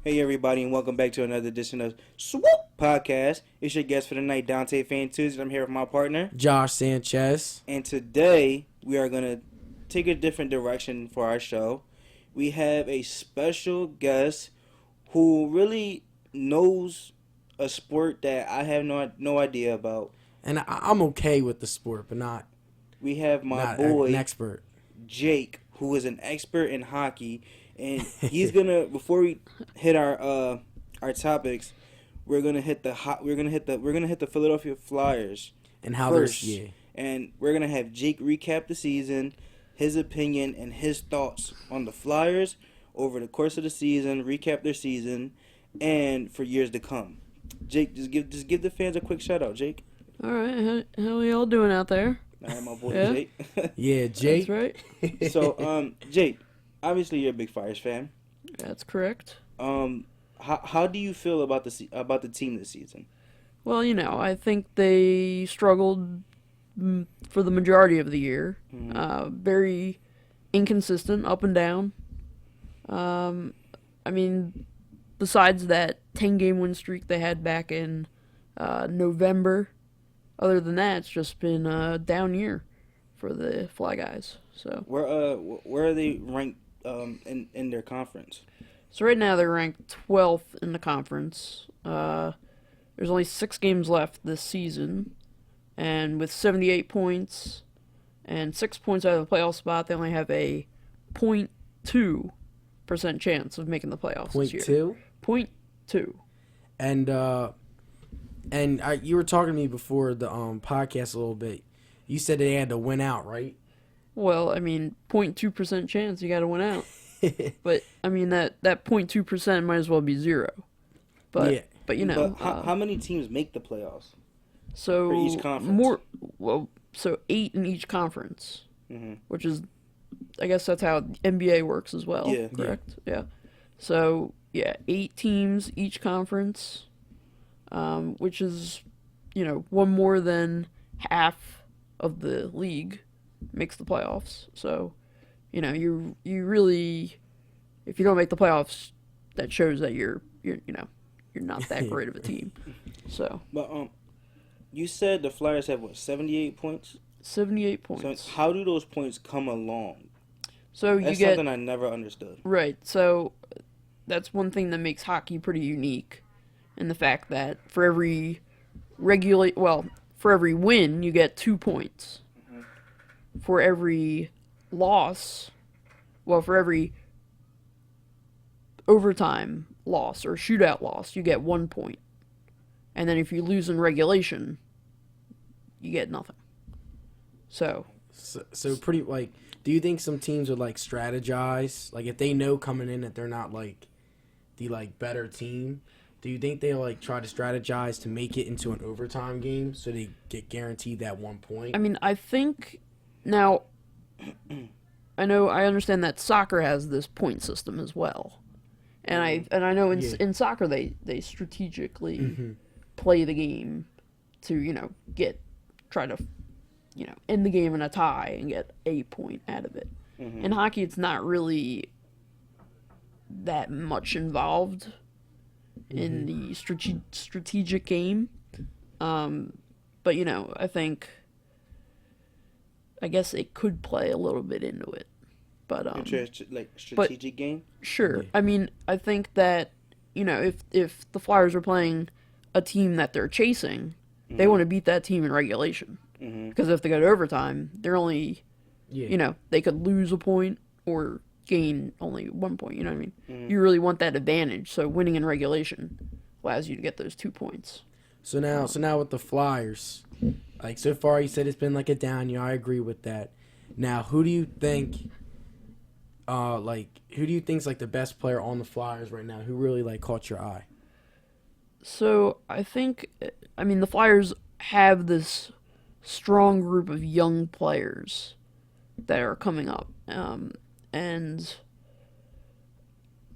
Hey everybody, and welcome back to another edition of Swoop Podcast. It's your guest for the night, Dante Fantuzi. I'm here with my partner, Josh Sanchez. and today we are going to take a different direction for our show. We have a special guest who really knows a sport that I have no idea about. And I'm okay with the sport, but not We have my not boy, an expert. Jake, who is an expert in hockey. And he's gonna, before we hit our topics, we're gonna hit the Philadelphia Flyers And how first, there's and we're gonna have Jake recap the season, his opinion and his thoughts on the Flyers over the course of the season, recap their season, and for years to come. Jake, just give the fans a quick shout out, Jake. All right, how y'all doing out there? All right, my boy Yeah. Jake. Yeah, Jake. That's right. So, Jake, obviously you're a big Flyers fan. That's correct. How do you feel about the team this season? Well, I think they struggled for the majority of the year. Very inconsistent, up and down. Besides that 10-game win streak they had back in November, other than that, it's just been a down year for the Fly Guys. So Where are they ranked in their conference? So right now they're ranked 12th in the conference. There's only 6 games left this season, and with 78 points and 6 points out of the playoff spot, they only have a 0.2% chance of making the playoffs this year. 0.2. And you were talking to me before the podcast a little bit. You said they had to win out, right? Well, 0.2% chance you got to win out. But that 0.2% might as well be zero. But yeah. but how many teams make the playoffs? So for each conference? So 8 in each conference, Mhm. which is, I guess that's how NBA works as well. Yeah. Correct. Yeah. So 8 teams each conference, which is one more than half of the league makes the playoffs. So you really, if you don't make the playoffs, that shows that you're not that great of a team. So But you said the Flyers have 78 points. 78 points. So how do those points come along? So That's you get something I never understood. right. So that's one thing that makes hockey pretty unique, in the fact that for every win you get 2 points. For every loss, for every overtime loss or shootout loss, you get 1 point. And then if you lose in regulation, you get nothing. So pretty, do you think some teams would strategize? If they know coming in that they're not the better team, do you think they'll try to strategize to make it into an overtime game so they get guaranteed that 1 point? I think now I understand that soccer has this point system as well. And I know in soccer they strategically play the game to try to end the game in a tie and get a point out of it. In hockey, it's not really that much involved in the strategic game. But I guess it could play a little bit into it. But strategic game. Sure. Yeah. I think that if the Flyers are playing a team that they're chasing, they want to beat that team in regulation. Because if they go to overtime, they're only, they could lose a point or gain only 1 point. You know what I mean? You really want that advantage. So winning in regulation allows you to get those 2 points. So now with the Flyers, so far you said it's been a down year. I agree with that. Now, who do you think? Who do you think's the best player on the Flyers right now? Who really caught your eye? So I think, the Flyers have this strong group of young players that are coming up, and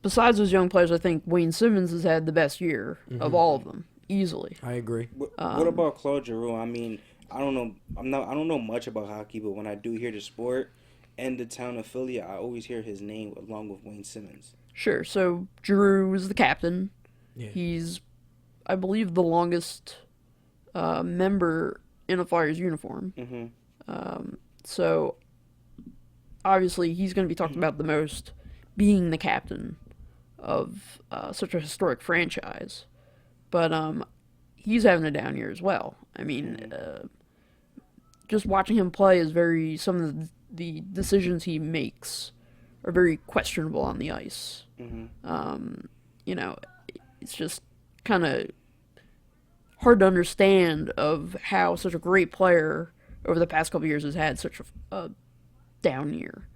besides those young players, I think Wayne Simmons has had the best year of all of them, easily. I agree. What about Claude Giroux? I don't know. I don't know much about hockey, but when I do hear the sport and the town of Philly, I always hear his name along with Wayne Simmons. Sure. So Giroux is the captain. Yeah. He's, I believe, the longest member in a Flyers uniform. Mm-hmm. So obviously he's going to be talked about the most, being the captain of such a historic franchise. But he's having a down year as well. I mean, just watching him play is some of the decisions he makes are very questionable on the ice. Mm-hmm. You know, it's just kind of hard to understand of how such a great player over the past couple years has had such a down year.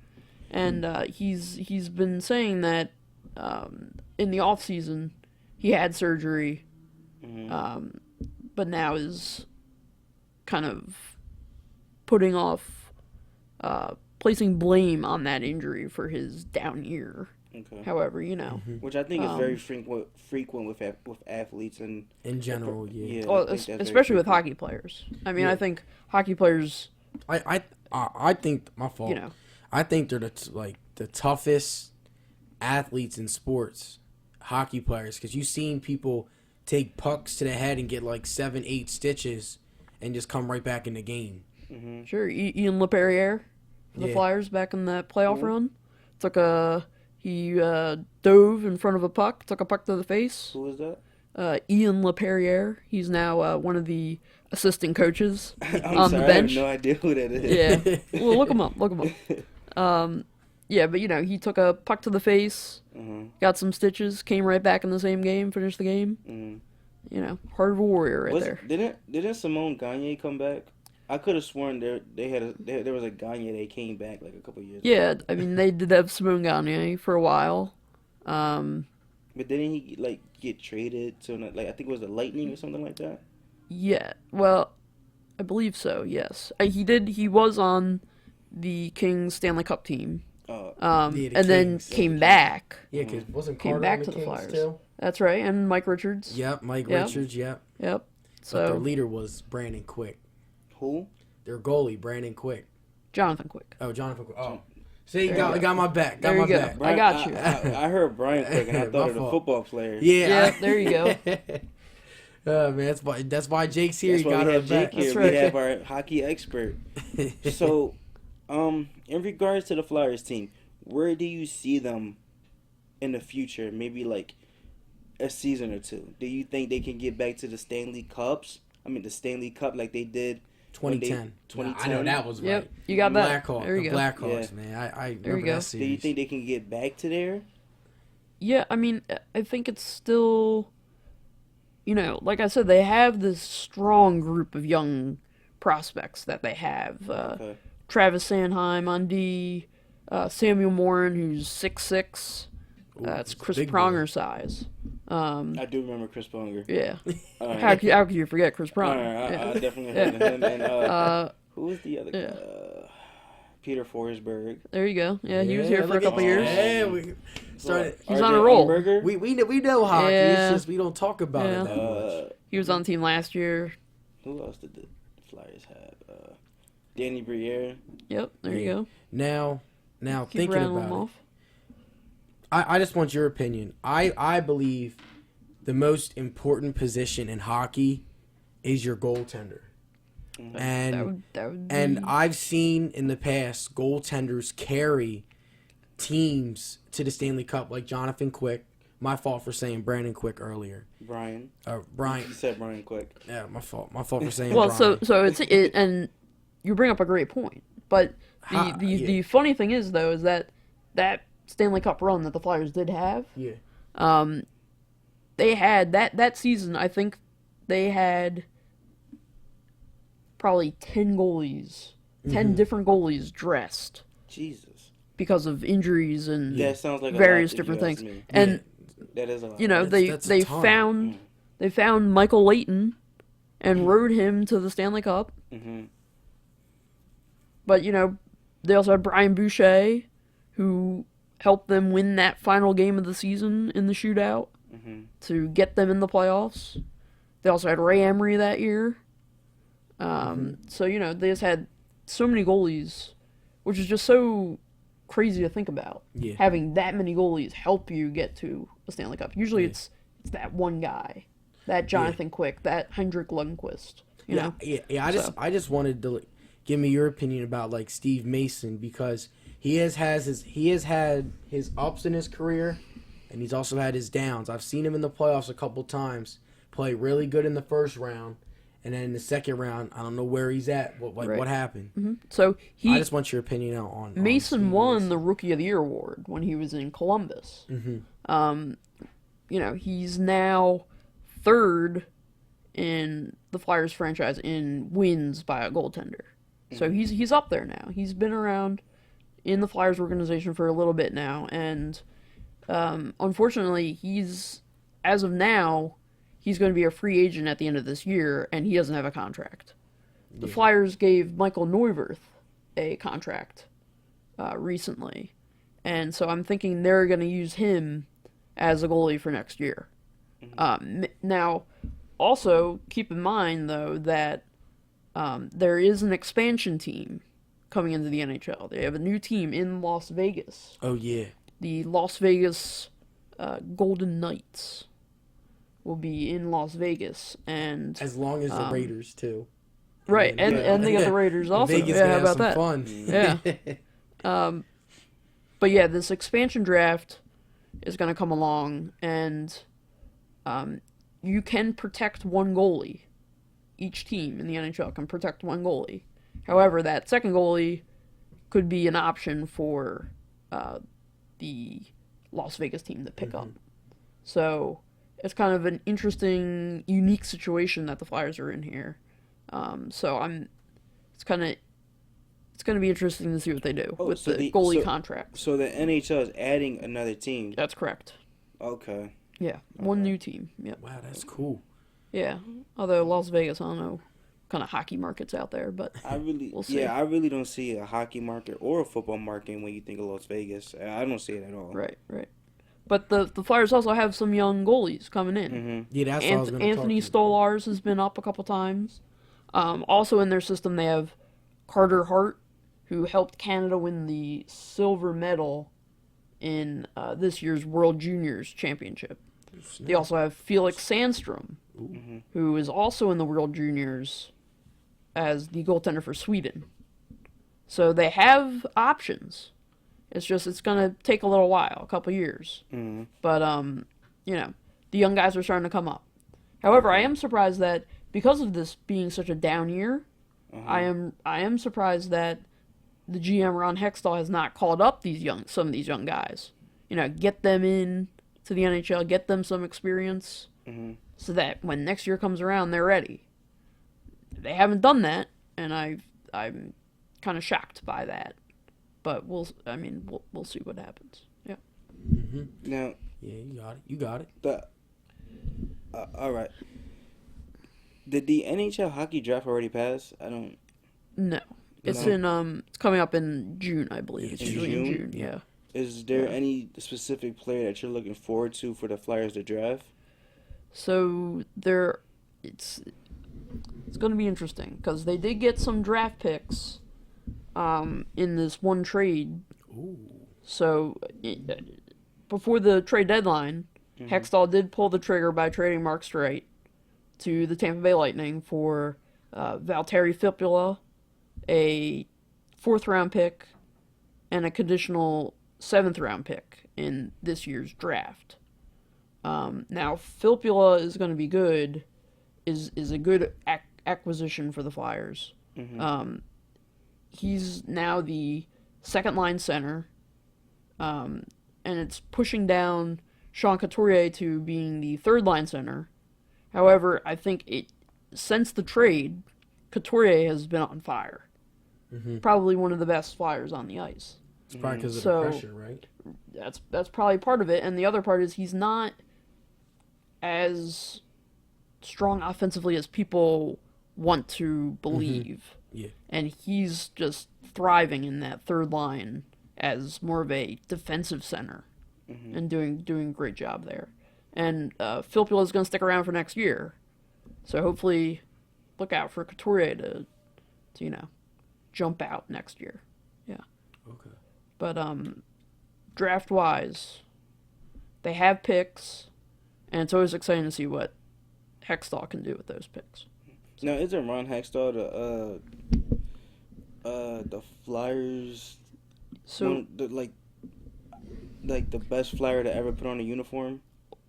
And he's been saying that in the off season he had surgery, but now is kind of putting off, placing blame on that injury for his down year. Okay. However, Which I think is very frequent with athletes and in general, yeah. well, especially with hockey players. I mean, I think hockey players. I think my fault. I think they're the toughest athletes in sports, hockey players, because you've seen people take pucks to the head and get 7-8 stitches, and just come right back in the game. Mm-hmm. Sure, Ian Laperre for the Flyers back in that playoff run. He dove in front of a puck, took a puck to the face. Who was that? Ian Laperre. He's now one of the assistant coaches on the bench. I have no idea who that is. Yeah. Well, look him up. Yeah, but he took a puck to the face, got some stitches, came right back in the same game, finished the game. Mm-hmm. Heart of a warrior there. Didn't Simone Gagne come back? I could have sworn there was a Gagne that came back a couple years ago. Yeah, I mean they did have Simone Gagne for a while. But didn't he get traded to I think it was the Lightning or something like that? Yeah, well, I believe so. Yes, he did. He was on the Kings Stanley Cup team. And then came back. Yeah, because wasn't came Carter back on to the the Kings Flyers. too? That's right, and Mike Richards. Yep, Mike Richards. Yep. Yep. But their So leader was Brandon Quick. Who? Their goalie, Brandon Quick. Jonathan Quick. Oh, Jonathan Quick. Oh, see, got my back. Got There my you go. back. I got you. I heard Brian Quick and I thought of the fault. football player. Yeah. There you go. Man, that's why Jake's here. That's He why got we our have Jake back. here. right. We have our hockey expert. So, in regards to the Flyers team, where do you see them in the future? Maybe a season or two. Do you think they can get back to the Stanley Cups? I mean, the Stanley Cup like they did 2010. 2010. I know that was Yep, right. you got that. Blackhawks. There you The go. Blackhawks, Yeah. man. I There you remember go. that Do you series. think they can get back to there? Yeah, I mean, I think it's still, like I said, they have this strong group of young prospects that they have. Okay. Travis Sanheim on D, Samuel Morin, who's 6'6". That's Chris big boy. Pronger size. I do remember Chris Pronger. Yeah. All right. How could you forget Chris All Pronger? right, Yeah. I definitely heard of him. And who was the other yeah. guy? Peter Forsberg. There you go. Yeah, he was here for a look couple at- years. Yeah, we started. He's on a roll. Umberger? We know hockey. Yeah. It's just we don't talk about Yeah. it that much. He was on the team last year. Who else did the Flyers have? Danny Briere. Yep, there you go. Now Keep thinking rattling them about it, off. I just want your opinion. I believe the most important position in hockey is your goaltender. And That would and be- I've seen in the past goaltenders carry teams to the Stanley Cup, like Jonathan Quick. My fault for saying Brandon Quick earlier. Brian. Brian. You said Brian Quick. Yeah, my fault. My fault for saying well, Brian. so and you bring up a great point. But the funny thing is though is that Stanley Cup run that the Flyers did have, Yeah. they had that season. I think they had probably 10 goalies, 10 different goalies dressed Jesus. because of injuries and That sounds like various a lot, different if you ask things. me. And That is a lot. That's a they ton. found Michael Leighton and rode him to the Stanley Cup. Mm-hmm. But they also had Brian Boucher, who helped them win that final game of the season in the shootout to get them in the playoffs. They also had Ray Emery that year. So they just had so many goalies, which is just so crazy to think about. Yeah. Having that many goalies help you get to a Stanley Cup. Usually it's that one guy, that Jonathan Quick, that Hendrik Lundqvist. You know? I just wanted to give me your opinion about like Steve Mason, because he has had his ups in his career, and he's also had his downs. I've seen him in the playoffs a couple times play really good in the first round, and then in the second round, I don't know where he's at. What happened? Mm-hmm. So I just want your opinion on Mason on won the Rookie of the Year award when he was in Columbus. Mm-hmm. You know, he's now third in the Flyers franchise in wins by a goaltender. So he's up there now. He's been around in the Flyers organization for a little bit now, and unfortunately, as of now, he's going to be a free agent at the end of this year, and he doesn't have a contract. The Flyers gave Michael Neuwirth a contract recently, and so I'm thinking they're going to use him as a goalie for next year. Now, also, keep in mind, though, that there is an expansion team coming into the NHL. They have a new team in Las Vegas. Oh, yeah. The Las Vegas Golden Knights will be in Las Vegas, and as long as the Raiders too. Right, and they got the Raiders also. Vegas yeah, how about that? Fun. Yeah. But yeah, this expansion draft is going to come along, and you can protect one goalie. Each team in the NHL can protect one goalie. However, that second goalie could be an option for the Las Vegas team to pick up. So it's kind of an interesting, unique situation that the Flyers are in here. It's going to be interesting to see what they do with the goalie contracts. So the NHL is adding another team. That's correct. Okay. Yeah, one new team. Yep. Wow, that's cool. Yeah, although Las Vegas, I don't know, kind of hockey markets out there, but we'll see. Yeah, I really don't see a hockey market or a football market when you think of Las Vegas. I don't see it at all. Right. But the Flyers also have some young goalies coming in. Mm-hmm. Yeah, that's what I was going to Anthony Stolarz has been up a couple times. Also in their system, they have Carter Hart, who helped Canada win the silver medal in this year's World Juniors Championship. They also have Felix Sandstrom, who is also in the World Juniors as the goaltender for Sweden. So they have options. It's going to take a little while, a couple years. Mm-hmm. But, the young guys are starting to come up. However, I am surprised that because of this being such a down year, I am surprised that the GM Ron Hackstall has not called up some of these young guys. Get them in to the NHL, get them some experience, so that when next year comes around, they're ready. They haven't done that, and I'm kind of shocked by that. But we'll see what happens. Yeah. Mm-hmm. Now. Yeah, you got it. All right. Did the NHL hockey draft already pass? I don't. No. It's it's coming up in June, I believe. It's usually in June. Yeah. Is there any specific player that you're looking forward to for the Flyers to draft? So it's going to be interesting because they did get some draft picks in this one trade. Ooh. So before the trade deadline, Hackstall did pull the trigger by trading Mark Streit to the Tampa Bay Lightning for Valtteri Filppula, a 4th-round pick, and a conditional 7th-round pick in this year's draft. Now, Filppula is going to be good, is a good acquisition for the Flyers. He's now the second-line center, and it's pushing down Sean Couturier to being the third-line center. However, I think since the trade, Couturier has been on fire. Probably one of the best Flyers on the ice. It's probably because of the pressure, right? That's probably part of it, and the other part is he's not as strong offensively as people want to believe. Yeah. And he's just thriving in that third line as more of a defensive center and doing a great job there. And Filppula is going to stick around for next year, so hopefully look out for Couturier to jump out next year. Yeah. Okay. But draft wise, they have picks, and it's always exciting to see what Hackstall can do with those picks. Now, isn't Ron Hackstall the Flyers? So like the best Flyer to ever put on a uniform.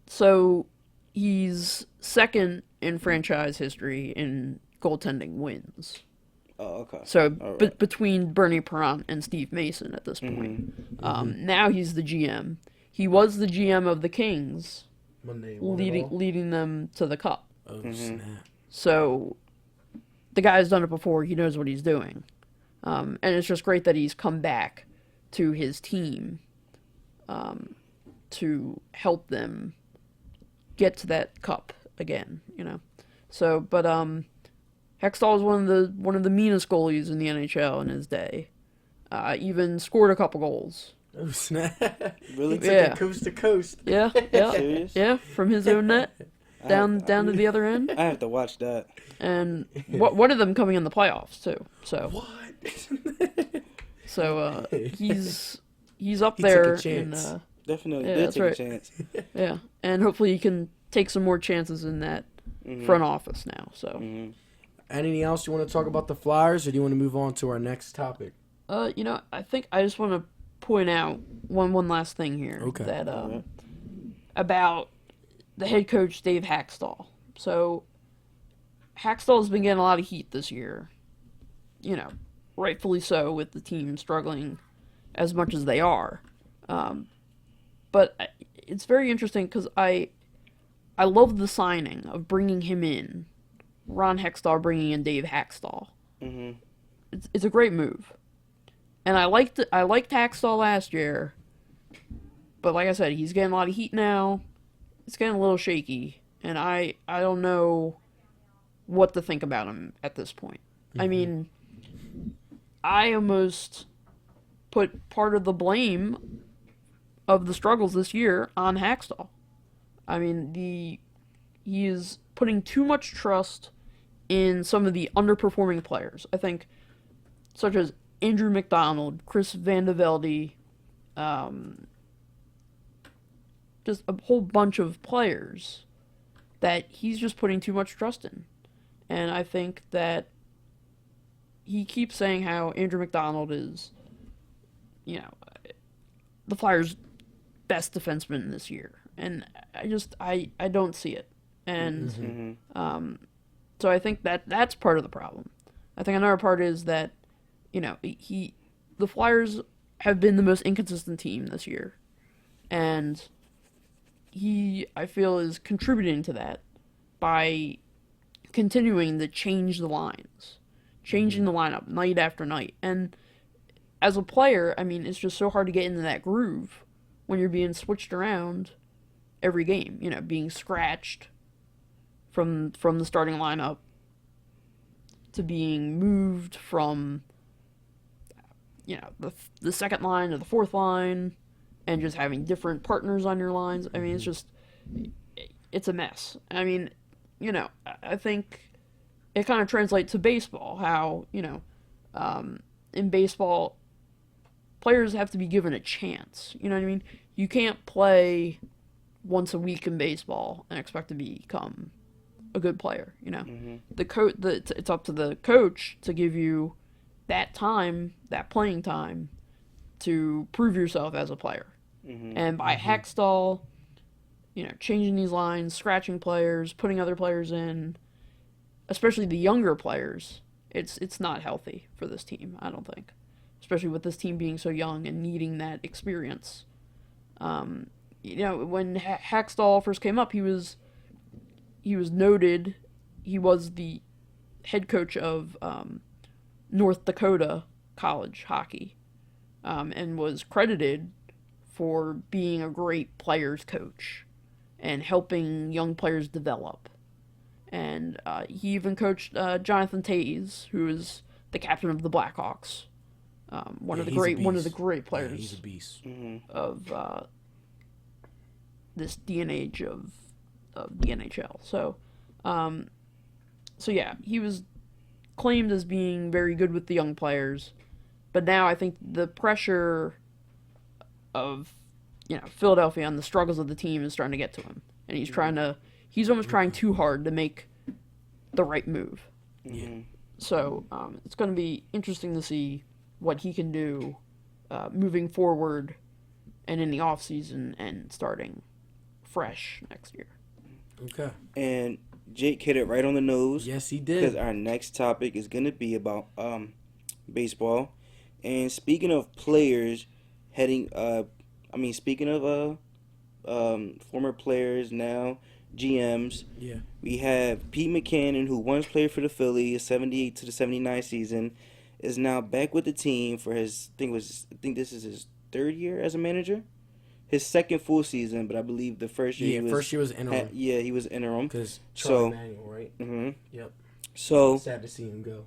So he's second in franchise history in goaltending wins. Oh, okay. So Right. between Bernie Perrant and Steve Mason at this point. Now he's the GM. He was the GM of the Kings, Monday leading them to the Cup. Oh snap! So the guy's done it before. He knows what he's doing. And it's just great that he's come back to his team to help them get to that Cup again, you know. So, but Hackstall is one of the meanest goalies in the NHL in his day. Even scored a couple goals. Oh snap! Really? Yeah. Coast to coast. Yeah, Serious? yeah, from his own net down to the other end. I have to watch that. And one of them coming in the playoffs too. So What? so he's up He there took a chance. in Definitely Yeah, did that's take right. a chance. yeah, and hopefully he can take some more chances in that front office now. So Anything else you want to talk about the Flyers, or do you want to move on to our next topic? you know, I think I just want to point out one last thing here. Okay. That Alright. about the head coach Dave Hackstall. So Hackstall has been getting a lot of heat this year. You know, rightfully so, with the team struggling as much as they are. But it's very interesting because I love the signing of bringing him in, Ron Hackstall bringing in Dave Hackstall. It's a great move, and I liked Hackstall last year, but like I said, he's getting a lot of heat now. It's getting a little shaky, and I don't know what to think about him at this point. I mean, I almost put part of the blame of the struggles this year on Hackstall. I mean, he is putting too much trust in some of the underperforming players. I think, such as Andrew McDonald, Chris Van de Velde, just a whole bunch of players that he's just putting too much trust in. And I think that he keeps saying how Andrew McDonald is, you know, the Flyers' best defenseman this year. And I don't see it. And so I think that's part of the problem. I think another part is that, you know, the Flyers have been the most inconsistent team this year. And I feel, is contributing to that by continuing to change the lines. Changing the lineup night after night. And as a player, I mean, it's just so hard to get into that groove when you're being switched around every game. You know, being scratched from the starting lineup to being moved from, you know, the second line to the fourth line, and just having different partners on your lines. I mean, it's a mess. I mean, you know, I think it kind of translates to baseball, how, you know, in baseball, players have to be given a chance. You know what I mean? You can't play once a week in baseball and expect to become a good player, you know? It's up to the coach to give you that time, that playing time, to prove yourself as a player. And by Hackstall, you know, changing these lines, scratching players, putting other players in, especially the younger players, it's not healthy for this team, I don't think. Especially with this team being so young and needing that experience. You know, when Hackstall first came up, he was noted. He was the head coach of North Dakota College hockey, and was credited for being a great players coach and helping young players develop. And he even coached Jonathan Toews, who is the captain of the Blackhawks. One of the great players. Yeah, he's a beast. Of this day and age of the NHL. So yeah, he was claimed as being very good with the young players, but now I think the pressure Philadelphia and the struggles of the team is starting to get to him, and he's almost trying too hard to make the right move. Yeah. So it's going to be interesting to see what he can do moving forward and in the off season and starting fresh next year. Okay. And Jake hit it right on the nose. Yes, he did. Because our next topic is going to be about baseball. And speaking of players speaking of former players, now GMs, we have Pete Mackanin, who once played for the Phillies, 78 to the 79 season, is now back with the team for his, I think this is his third year as a manager. His second full season, but I believe the first year first year was interim. He was interim. Because Charlie Manuel, right? Mm-hmm. Yep. So sad to see him go.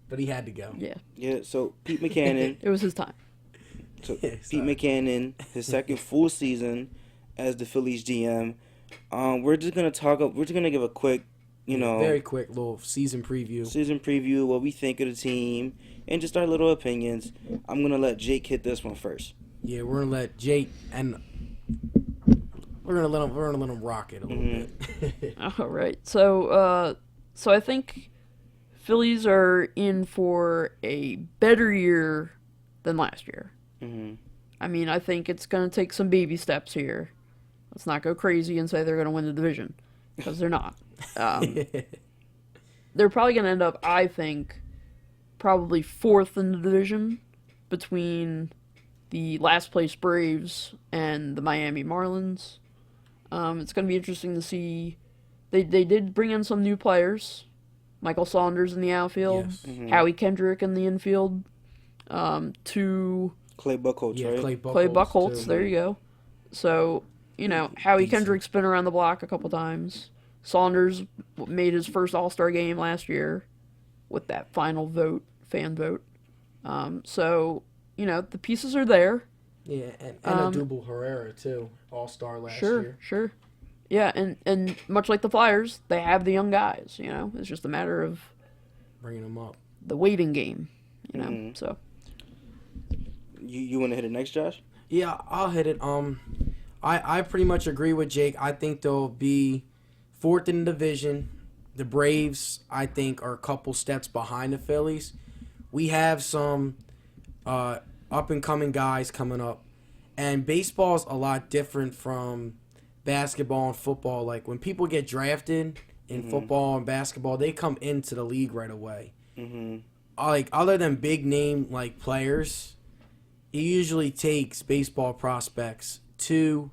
But he had to go. Yeah. Yeah. So Pete Mackanin. It was his time. So Pete Mackanin, his second full season as the Phillies GM. We're just gonna give a quick, very quick little season preview. What we think of the team, and just our little opinions. I'm gonna let Jake hit this one first. Yeah, we're gonna let Jake and we're gonna let him rock it a little bit. All right. So I think Phillies are in for a better year than last year. Mm-hmm. I mean, I think it's going to take some baby steps here. Let's not go crazy and say they're going to win the division, because they're not. They're probably going to end up, I think, probably fourth in the division between the last place Braves and the Miami Marlins. It's going to be interesting to see. They did bring in some new players. Michael Saunders in the outfield. Yes. Mm-hmm. Howie Kendrick in the infield. Two... Clay Buchholz, right? Clay Buchholz, there you go. So, Howie Kendrick's been around the block a couple times. Saunders made his first All-Star game last year with that final fan vote. So, the pieces are there. Yeah, and Adubel Herrera, too. All-Star last year. Sure. Yeah, and much like the Flyers, they have the young guys, It's just a matter of bringing them up. The waiting game, so... You want to hit it next, Josh? Yeah, I'll hit it. I pretty much agree with Jake. I think they'll be fourth in the division. The Braves, I think, are a couple steps behind the Phillies. We have some up-and-coming guys coming up. And baseball's a lot different from basketball and football. Like, when people get drafted in football and basketball, they come into the league right away. Mm-hmm. Like, other than big-name, players... It usually takes baseball prospects 2-3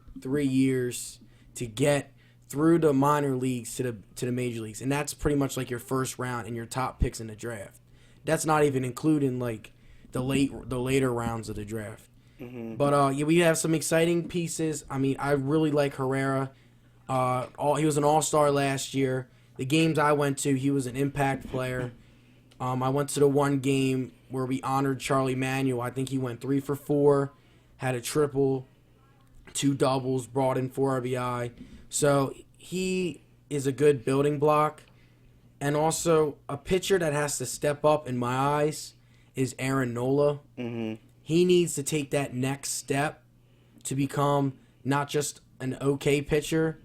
years to get through the minor leagues to the major leagues, and that's pretty much like your first round and your top picks in the draft. That's not even including the later rounds of the draft. Mm-hmm. But we have some exciting pieces. I mean, I really like Herrera. He was an all-star last year. The games I went to, he was an impact player. I went to the one game where we honored Charlie Manuel. I think he went 3 for 4, had a triple, 2 doubles, brought in 4 RBI. So he is a good building block. And also a pitcher that has to step up in my eyes is Aaron Nola. Mm-hmm. He needs to take that next step to become not just an okay pitcher,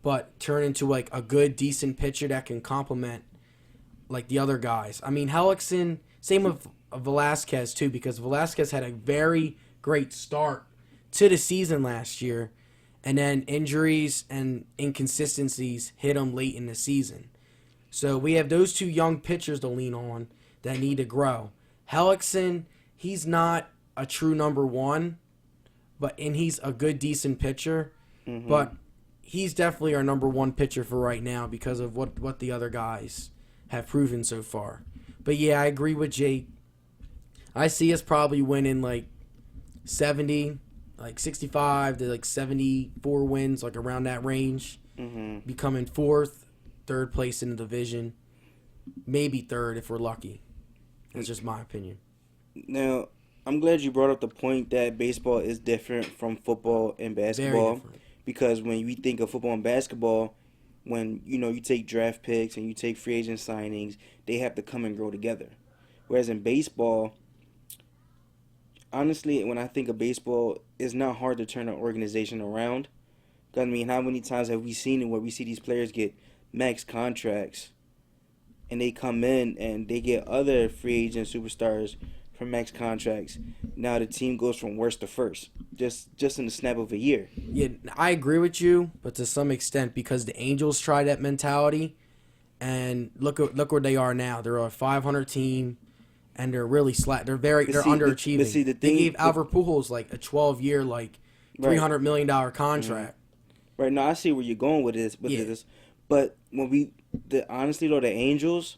but turn into a good, decent pitcher that can complement the other guys. I mean, Hellickson, same with Velasquez too, because Velasquez had a very great start to the season last year, and then injuries and inconsistencies hit him late in the season. So we have those 2 young pitchers to lean on that need to grow. Hellickson, he's not a true number 1, and he's a good, decent pitcher, but he's definitely our number 1 pitcher for right now because of what the other guys have proven so far. But yeah, I agree with Jake. I see us probably winning 70, 65 to 74 wins, around that range. Mm-hmm. Becoming 4th, 3rd place in the division. Maybe 3rd if we're lucky. That's just my opinion. Now, I'm glad you brought up the point that baseball is different from football and basketball. Very different. Because when we think of football and basketball, when you take draft picks and you take free agent signings, they have to come and grow together. Whereas in baseball, honestly, when I think of baseball, it's not hard to turn an organization around. 'Cause, I mean, how many times have we seen it where we see these players get max contracts, and they come in and they get other free agent superstars for max contracts. Now the team goes from worst to first, just in the snap of a year. Yeah, I agree with you, but to some extent, because the Angels tried that mentality, and look where they are now. They're a 500 team, and they're really slack. They're underachieving. See, the they thing, gave Albert Pujols like a 12-year, like $300 million contract. Right now, I see where you're going with this, but when honestly though, the Angels,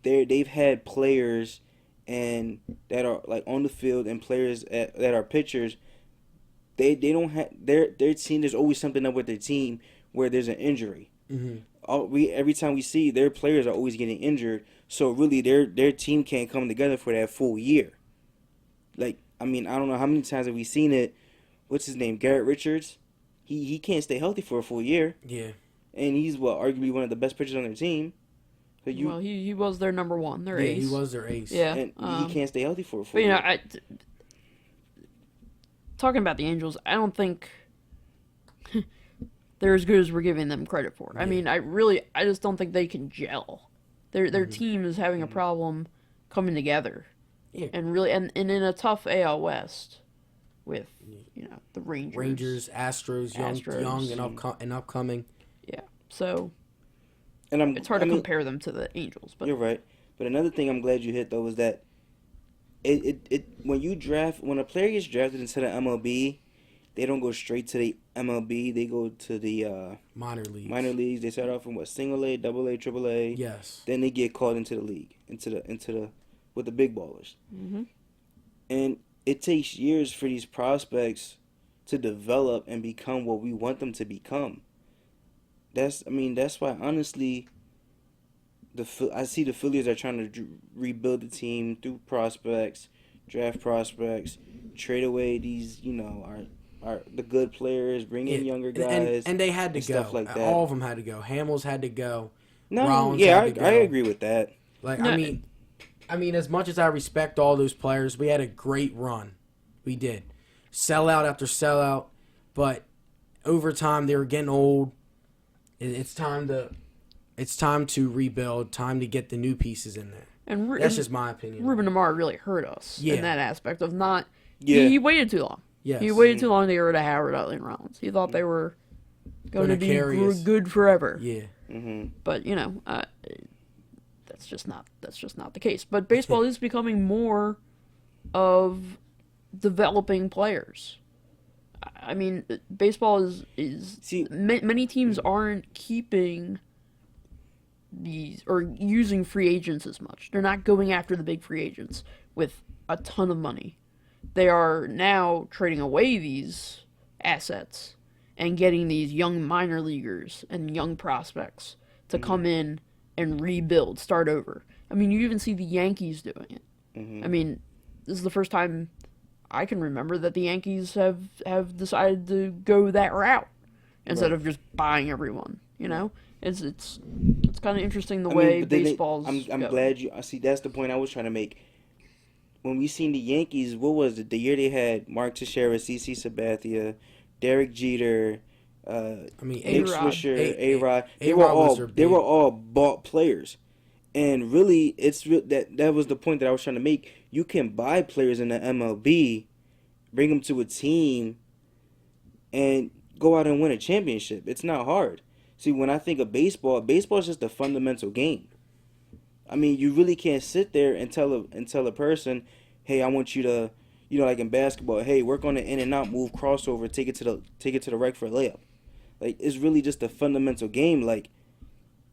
they've had players and that are like on the field and players that are pitchers. They don't have their team. There's always something up with their team where there's an injury. Every time we see their players are always getting injured, so really their team can't come together for that full year. Like, I mean, I don't know how many times have we seen it. What's his name? Garrett Richards. He can't stay healthy for a full year. Yeah. And he's arguably one of the best pitchers on their team. So well, he was their number one, their ace. Yeah, he was their ace. Yeah. And he can't stay healthy for a full year. But talking about the Angels, I don't think they're as good as we're giving them credit for. Yeah. I mean, I just don't think they can gel. Their team is having a problem coming together. Yeah. And really and in a tough AL West with the Rangers, Astros, young and upcoming. Yeah. So and it's hard to compare them to the Angels, but you're right. But another thing I'm glad you hit though is that when a player gets drafted into the MLB, they don't go straight to the MLB. They go to the minor leagues. Minor leagues. They start off in single A, double A, triple A. Yes. Then they get called into the league, into the with the big ballers. Mm-hmm. And it takes years for these prospects to develop and become what we want them to become. That's why honestly, I see the Phillies are trying to rebuild the team through prospects, draft prospects, trade away these are the good players, bring in younger guys, and they had to go. Stuff like that. All of them had to go. Hamels had to go. No, Rollins I agree with that. Like I mean, as much as I respect all those players, we had a great run. We did. Sellout after sellout. But over time, they were getting old. It's time to rebuild. Time to get the new pieces in there. And that's just my opinion. Ruben Amaro really hurt us in that aspect of not. Yeah. He waited too long. Yes. He waited too long to get rid of Howard, Utley, and Rollins. He thought they were going to be good forever. Yeah. Mm-hmm. But that's just not the case. But baseball is becoming more of developing players. I mean, baseball is many teams aren't keeping these or using free agents as much. They're not going after the big free agents with a ton of money. They are now trading away these assets and getting these young minor leaguers and young prospects to come in and rebuild, start over. I mean, you even see the Yankees doing it. Mm-hmm. I mean, this is the first time I can remember that the Yankees have decided to go that route instead of just buying everyone. It's kind of interesting the way baseball's. I'm glad you. See, that's the point I was trying to make. When we seen the Yankees, what was it? The year they had Mark Teixeira, CC Sabathia, Derek Jeter, Nick Swisher, A-Rod. They were all bought players, and really, that was the point that I was trying to make. You can buy players in the MLB, bring them to a team, and go out and win a championship. It's not hard. See, when I think of baseball is just a fundamental game. I mean, you really can't sit there and tell a person, hey, I want you to, like in basketball, hey, work on the in and out move, crossover, take it to the rack for a layup. Like, it's really just a fundamental game. Like,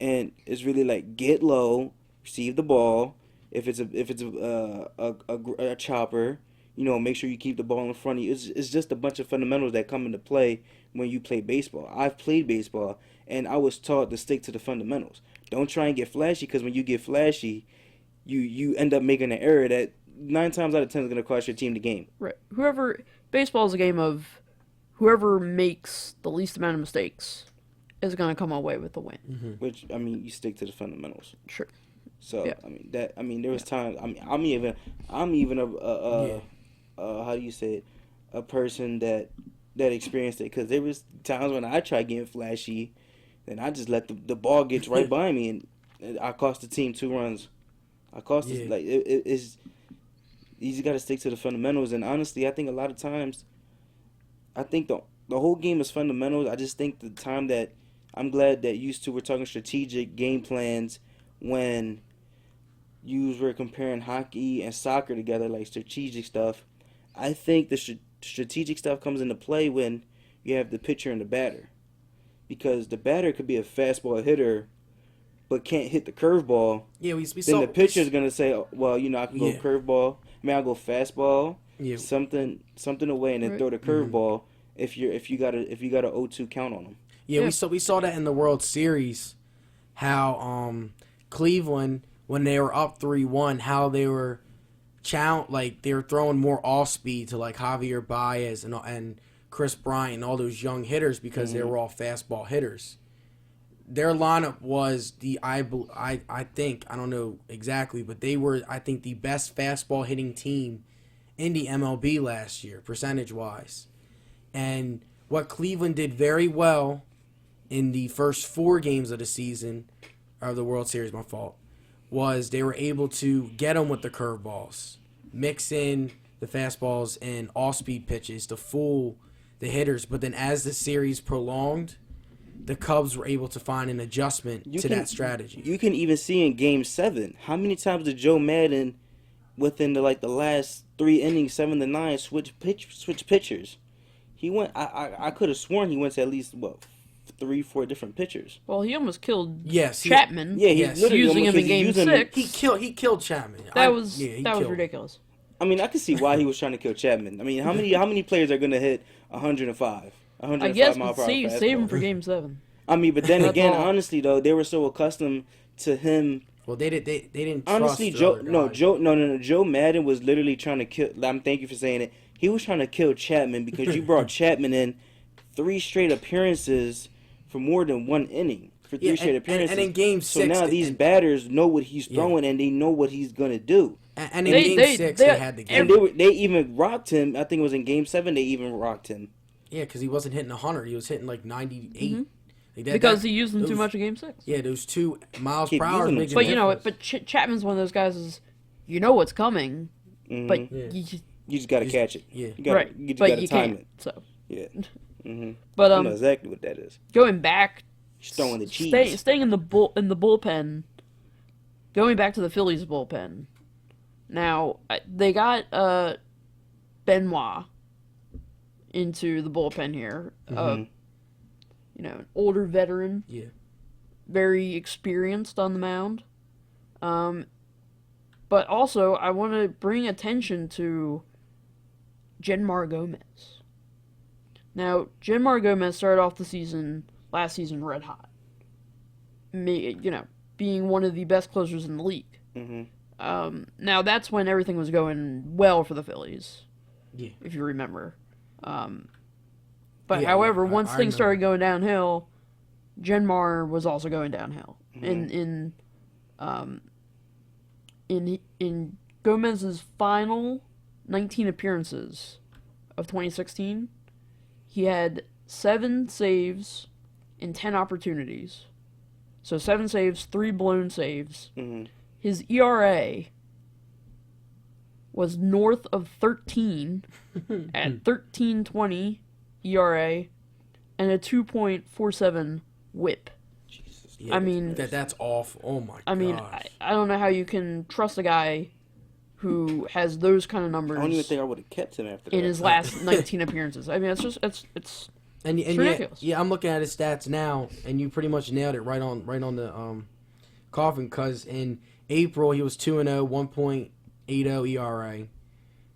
and it's really like get low, receive the ball. If it's a chopper, make sure you keep the ball in front of you. It's just a bunch of fundamentals that come into play when you play baseball. I've played baseball, and I was taught to stick to the fundamentals. Don't try and get flashy, because when you get flashy, you end up making an error that 9 times out of 10 is going to cost your team the game. Right. Baseball is a game of whoever makes the least amount of mistakes is going to come away with the win. Mm-hmm. Which, I mean, you stick to the fundamentals. Sure. So Yeah. I mean there was times. I mean I'm even a how do you say it, a person that experienced it, because there was times when I tried getting flashy, and I just let the ball get right by me, and I cost the team 2 runs. I cost it, like it's you just got to stick to the fundamentals. And honestly, I think a lot of times, I think the whole game is fundamentals. I just think the time that I'm glad that used to we're talking strategic game plans when you were comparing hockey and soccer together, like strategic stuff. I think the strategic stuff comes into play when you have the pitcher and the batter, because the batter could be a fastball hitter but can't hit the curveball. Yeah, we then saw the pitcher's gonna say, oh, well, I can go Yeah. curveball. I mean, I'll go fastball, Yeah. something away, and then Right. throw the curveball if you got a 0-2 count on them. Yeah, Yeah. we saw that in the World Series, how Cleveland, when they were up 3-1, how they were they were throwing more off speed to like Javier Baez and Chris Bryant and all those young hitters, because they were all fastball hitters. Their lineup was I think, I don't know exactly, but they were, I think, the best fastball hitting team in the MLB last year, percentage wise. And what Cleveland did very well in the first 4 games of the season, or the World Series, my fault, was they were able to get them with the curveballs, mix in the fastballs and off-speed pitches to fool the hitters. But then as the series prolonged, the Cubs were able to find an adjustment to that strategy. You can even see in Game 7, how many times did Joe Maddon, within the last 3 innings, 7-9, switch pitchers? He went. I could have sworn he went to at least 3-4 different pitchers. Well, he almost killed Yes, Chapman. literally using him in Game 6. He killed Chapman. That was killed him. ridiculous. I mean, I can see why he was trying to kill Chapman. I mean, how many players are going to hit 105? I guess mile per hour save fastball? him for Game 7. I mean, but then That's again, all. honestly though, they were so accustomed to him. Well, they didn't Honestly, trust Joe Maddon was literally trying to kill. Thank you for saying it. He was trying to kill Chapman because you brought Chapman in 3 straight appearances for more than 1 inning for 3 straight appearances. And in Game 6, so now these batters know what he's throwing and they know what he's gonna do. And in Game 6, they had the game. And they even rocked him. I think it was in Game 7 they even rocked him. Yeah, because he wasn't hitting 100. He was hitting like 98. Mm-hmm. Like Because he used them too much in Game 6. Yeah, those 2 miles Keep per hour. using them. Makes a But you know what? difference. But Chapman's one of those guys is, you know what's coming, but Yeah. You just gotta catch it. Yeah. You gotta, right. You just but gotta you time can't. it. So, Yeah. Mm-hmm. but I know exactly what that is. going back, He's throwing the cheese. staying in the bullpen. Going back to the Phillies bullpen. Now they got Benoit into the bullpen here. An older veteran. Yeah. Very experienced on the mound. But also, I want to bring attention to Genmar Gomez. Now, Genmar Gomez started off the last season red hot. Being one of the best closers in the league. Mm-hmm. Now, that's when everything was going well for the Phillies. Yeah. If you remember. Yeah, Once I things started remember. going downhill, Genmar was also going downhill. Mm-hmm. In Gomez's final 19 appearances of 2016, he had 7 saves in 10 opportunities. So 7 saves, 3 blown saves. Mm-hmm. His ERA was north of 13 at 13.20 ERA and a 2.47 WHIP. Jesus. I mean, that's awful. Oh my god. I mean, I don't know how you can trust a guy who has those kind of numbers I don't even think I would have kept him after that. in his last 19 appearances. I mean, it's ridiculous. Yeah, I'm looking at his stats now, and you pretty much nailed it right on the coffin. Because in April he was 2-0, 1.80 ERA.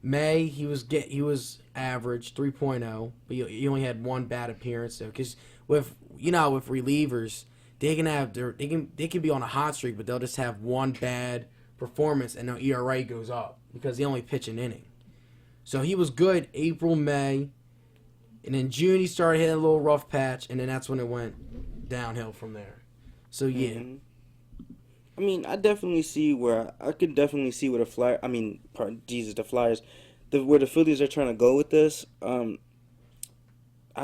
May he was average 3.0, but he only had 1 bad appearance though. Because with relievers, they can be on a hot streak, but they'll just have 1 bad performance and their ERA goes up because they only pitch an inning. So he was good April, May, and in June he started hitting a little rough patch, and then that's when it went downhill from there. So yeah. Mm-hmm. I mean, I definitely see where I could definitely see where the Flyers. I mean, the Flyers, where the Phillies are trying to go with this. I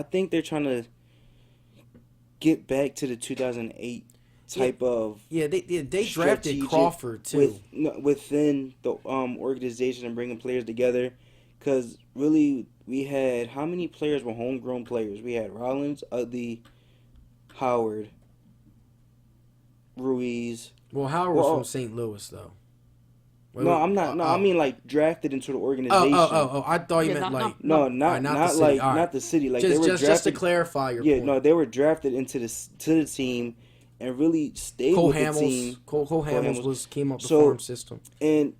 think they're trying to get back to the 2008 type of they drafted Crawford too within the organization and bringing players together, because really we had how many players were homegrown players? We had Rollins, Utley, Howard, Ruiz. Well, Howard was from St. Louis though. I'm not. I mean like drafted into the organization. I thought you meant not the city. Like just, they were drafted, just to clarify your point. No, they were drafted into the team and really stayed with the team. Cole Hamels came up the farm system. And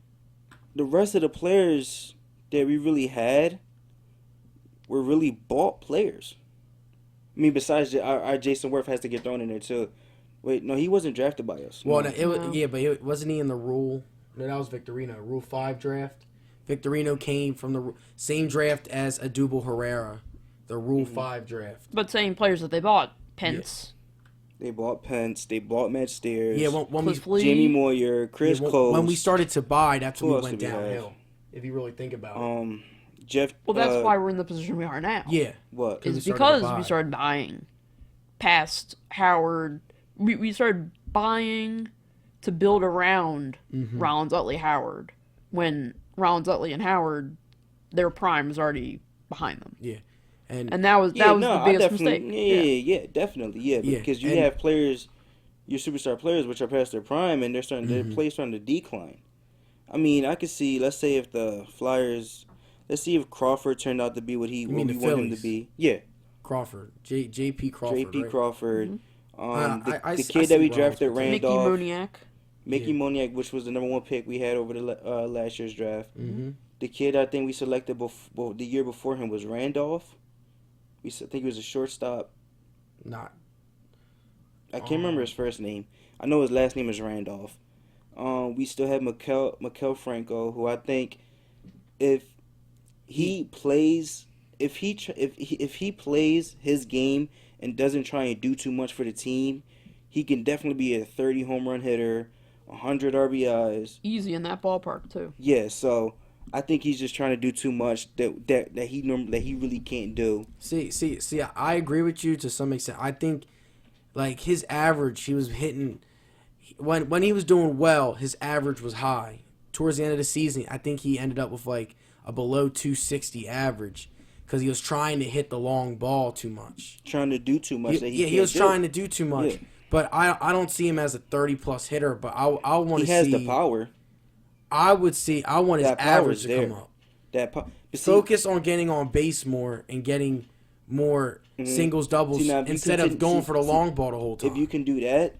the rest of the players that we really had were really bought players. I mean, besides our Jason Worth has to get thrown in there too. Wait, no, he wasn't drafted by us. Well, but wasn't he in the Rule? No, that was Victorino. Rule 5 draft. Victorino came from the same draft as Adubel Herrera, the Rule 5 draft. But same players that they bought. Pence. They bought Pence. They bought Matt Stairs. Yeah, Jamie Moyer, Chris Cole. When we started to buy, that's when we went downhill. If you really think about it. Jeff. Well, that's why we're in the position we are now. Yeah. What? It's because we started buying past Howard. We started buying to build around Rollins, Utley, Howard. When Rollins, Utley, and Howard, their prime was already behind them. Yeah. And that was the biggest mistake. Yeah, definitely. Because you have players, your superstar players, which are past their prime, and they're starting to decline. I mean, I could see. Let's say if the Flyers, if Crawford turned out to be what we want him to be. Yeah. Crawford, J.P. Crawford. J.P. Right? Crawford. I the kid that we drafted, Randolph. Mickey Moniak. Moniak, which was the number 1 pick we had over the last year's draft. Mm-hmm. The kid I think we selected the year before him was Randolph. I think he was a shortstop. I can't remember his first name. I know his last name is Randolph. We still have Mikel Franco, who I think if he plays his game and doesn't try and do too much for the team, he can definitely be a 30 home run hitter, 100 RBIs. Easy in that ballpark too. Yeah, so I think he's just trying to do too much that he really can't do. See, I agree with you to some extent. I think like his average, he was hitting when he was doing well, his average was high. Towards the end of the season, I think he ended up with like a below 260 average. Because he was trying to hit the long ball too much. Trying to do too much. He was trying to do too much. Yeah. But I don't see him as a 30-plus hitter. But I want to see. He has the power. I want his average to come up. Focus on getting on base more and getting more singles, doubles, instead of going for the long ball the whole time. If you can do that.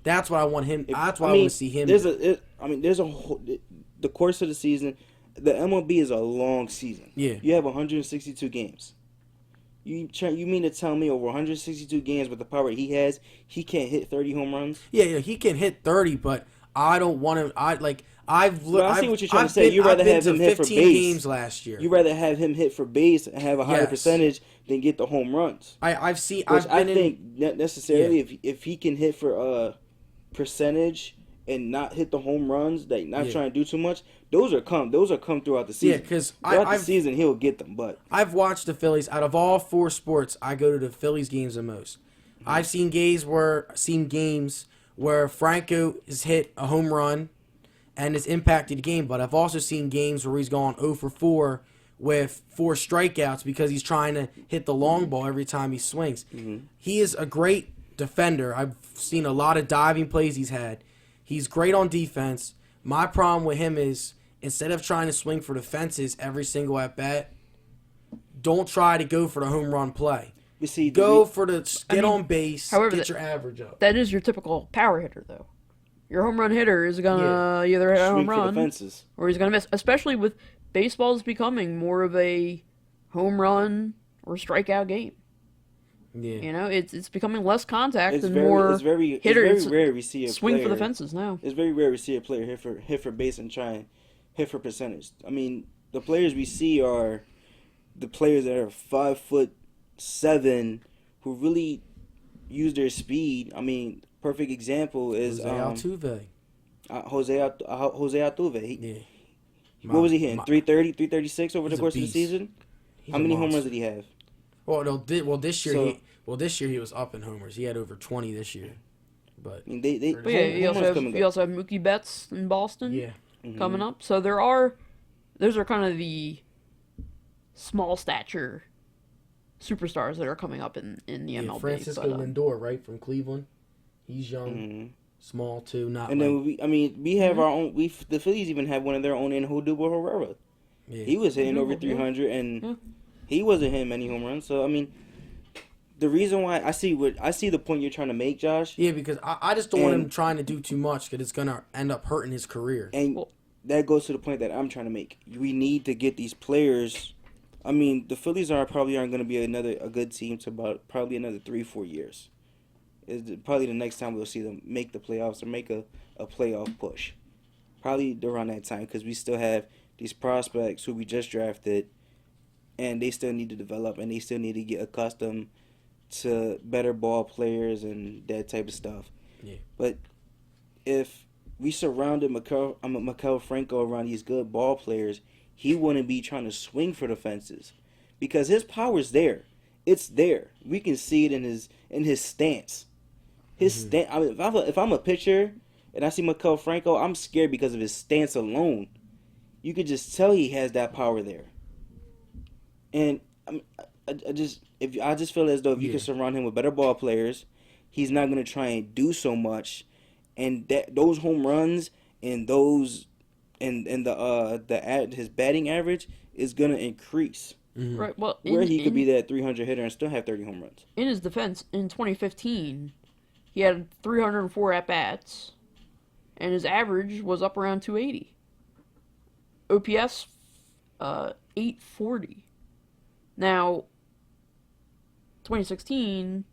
That's what I want him. That's what I want to see him. There's the course of the season. The MLB is a long season. Yeah. You have 162 games. You mean to tell me over 162 games with the power he has, he can't hit 30 home runs? Yeah, he can hit 30, but I don't want him. I see what you're trying to say. You'd rather have him hit for base. Games last year. You'd rather have him hit for base and have a higher percentage than get the home runs. I think necessarily if he can hit for percentage and not hit the home runs, trying to do too much, those are come throughout the season. Yeah, because throughout the season he'll get them. But I've watched the Phillies. Out of all 4 sports, I go to the Phillies games the most. I've seen games where Franco has hit a home run and has impacted the game, but I've also seen games where he's gone 0 for 4 with 4 strikeouts because he's trying to hit the long ball every time he swings. Mm-hmm. He is a great defender. I've seen a lot of diving plays he's had. He's great on defense. My problem with him is instead of trying to swing for the fences every single at bat, don't try to go for the home run play. Get on base, get your average up. That is your typical power hitter, though. Your home run hitter is gonna either hit a home run or he's gonna miss. Especially with baseball's becoming more of a home run or strikeout game. Yeah. You know, it's becoming less contact and more hitters. It's very rare we see a swing player, for the fences now. It's very rare we see a player hit for base and try and hit for percentage. I mean, the players we see are the players that are 5'7" who really use their speed. I mean, perfect example is Altuve. Jose Altuve. Yeah. What was he hitting? 330, 336 over the course of the season? He's How many home runs did he have? This year he was up in homers. He had over 20 this year. But I mean, you also have Mookie Betts in Boston. Yeah. Coming up. So those are kind of the small stature superstars that are coming up in the MLB. Francisco Lindor, right, from Cleveland. He's young, small too. Not. And then we have our own. The Phillies even have one of their own in Odubel Herrera. Yeah. He was hitting over 300, and he wasn't hitting many home runs. So I mean, the reason why I see the point you're trying to make, Josh. Yeah, because I just don't want him trying to do too much because it's gonna end up hurting his career. And that goes to the point that I'm trying to make. We need to get these players. I mean, the Phillies probably aren't going to be a good team to about probably another 3-4 years. Is probably the next time we'll see them make the playoffs or make a playoff push. Probably around that time because we still have these prospects who we just drafted, and they still need to develop and they still need to get accustomed to better ball players and that type of stuff. Yeah. But if we surrounded Maikel Franco around these good ball players, he wouldn't be trying to swing for the fences because his power's there. It's there. We can see it in his stance. Stance. I mean, if I'm a pitcher and I see Maikel Franco, I'm scared because of his stance alone. You could just tell he has that power there. And I just feel as though if you can surround him with better ball players, he's not going to try and do so much. And those home runs and those and his batting average is going to increase. Mm-hmm. Right. Well, he could be that 300 hitter and still have 30 home runs. In his defense, in 2015, he had 304 at bats, and his average was up around 280. OPS, 840. Now, 2016,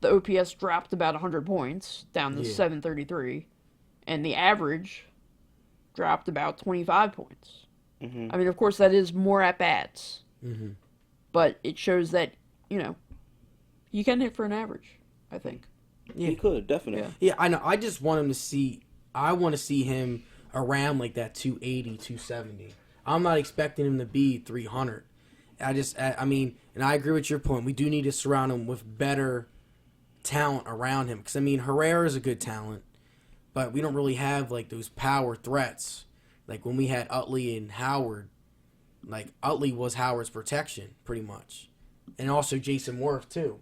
the OPS dropped about 100 points, down to 733, and the average dropped about 25 points. Mm-hmm. I mean, of course, that is more at-bats, but it shows that, you can hit for an average, I think. Yeah, he could, definitely. Yeah, I know. I just want him to see, I want to see him around like that 280, 270. I'm not expecting him to be 300. I mean, and I agree with your point. We do need to surround him with better talent around him. Because, I mean, Herrera is a good talent, but we don't really have, like, those power threats. Like, when we had Utley and Howard, like, Utley was Howard's protection, pretty much. And also Jason Worth, too.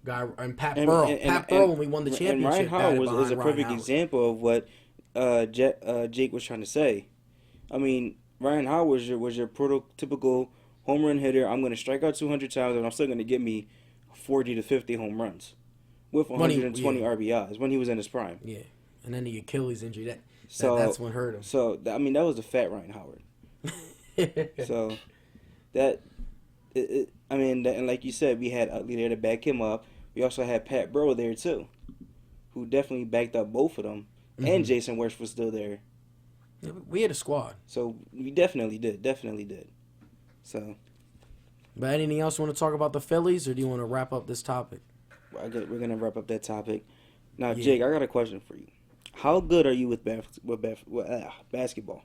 And Pat Burrell. When we won the championship. And Ryan Howard was a perfect example of what Jake was trying to say. I mean, Ryan Howard was your prototypical home run hitter. I'm going to strike out 200 times, and I'm still going to get me 40 to 50 home runs with 120 RBIs when he was in his prime. Yeah, and then the Achilles injury, that's what hurt him. So, I mean, that was a fat Ryan Howard. So, and like you said, we had Utley there to back him up. We also had Pat Burrell there, too, who definitely backed up both of them. And Jason Worth was still there. Yeah, we had a squad. So, we definitely did. So, but anything else you want to talk about the Phillies, or do you want to wrap up this topic? We're going to wrap up that topic. Now, Jake, I got a question for you. How good are you with basketball?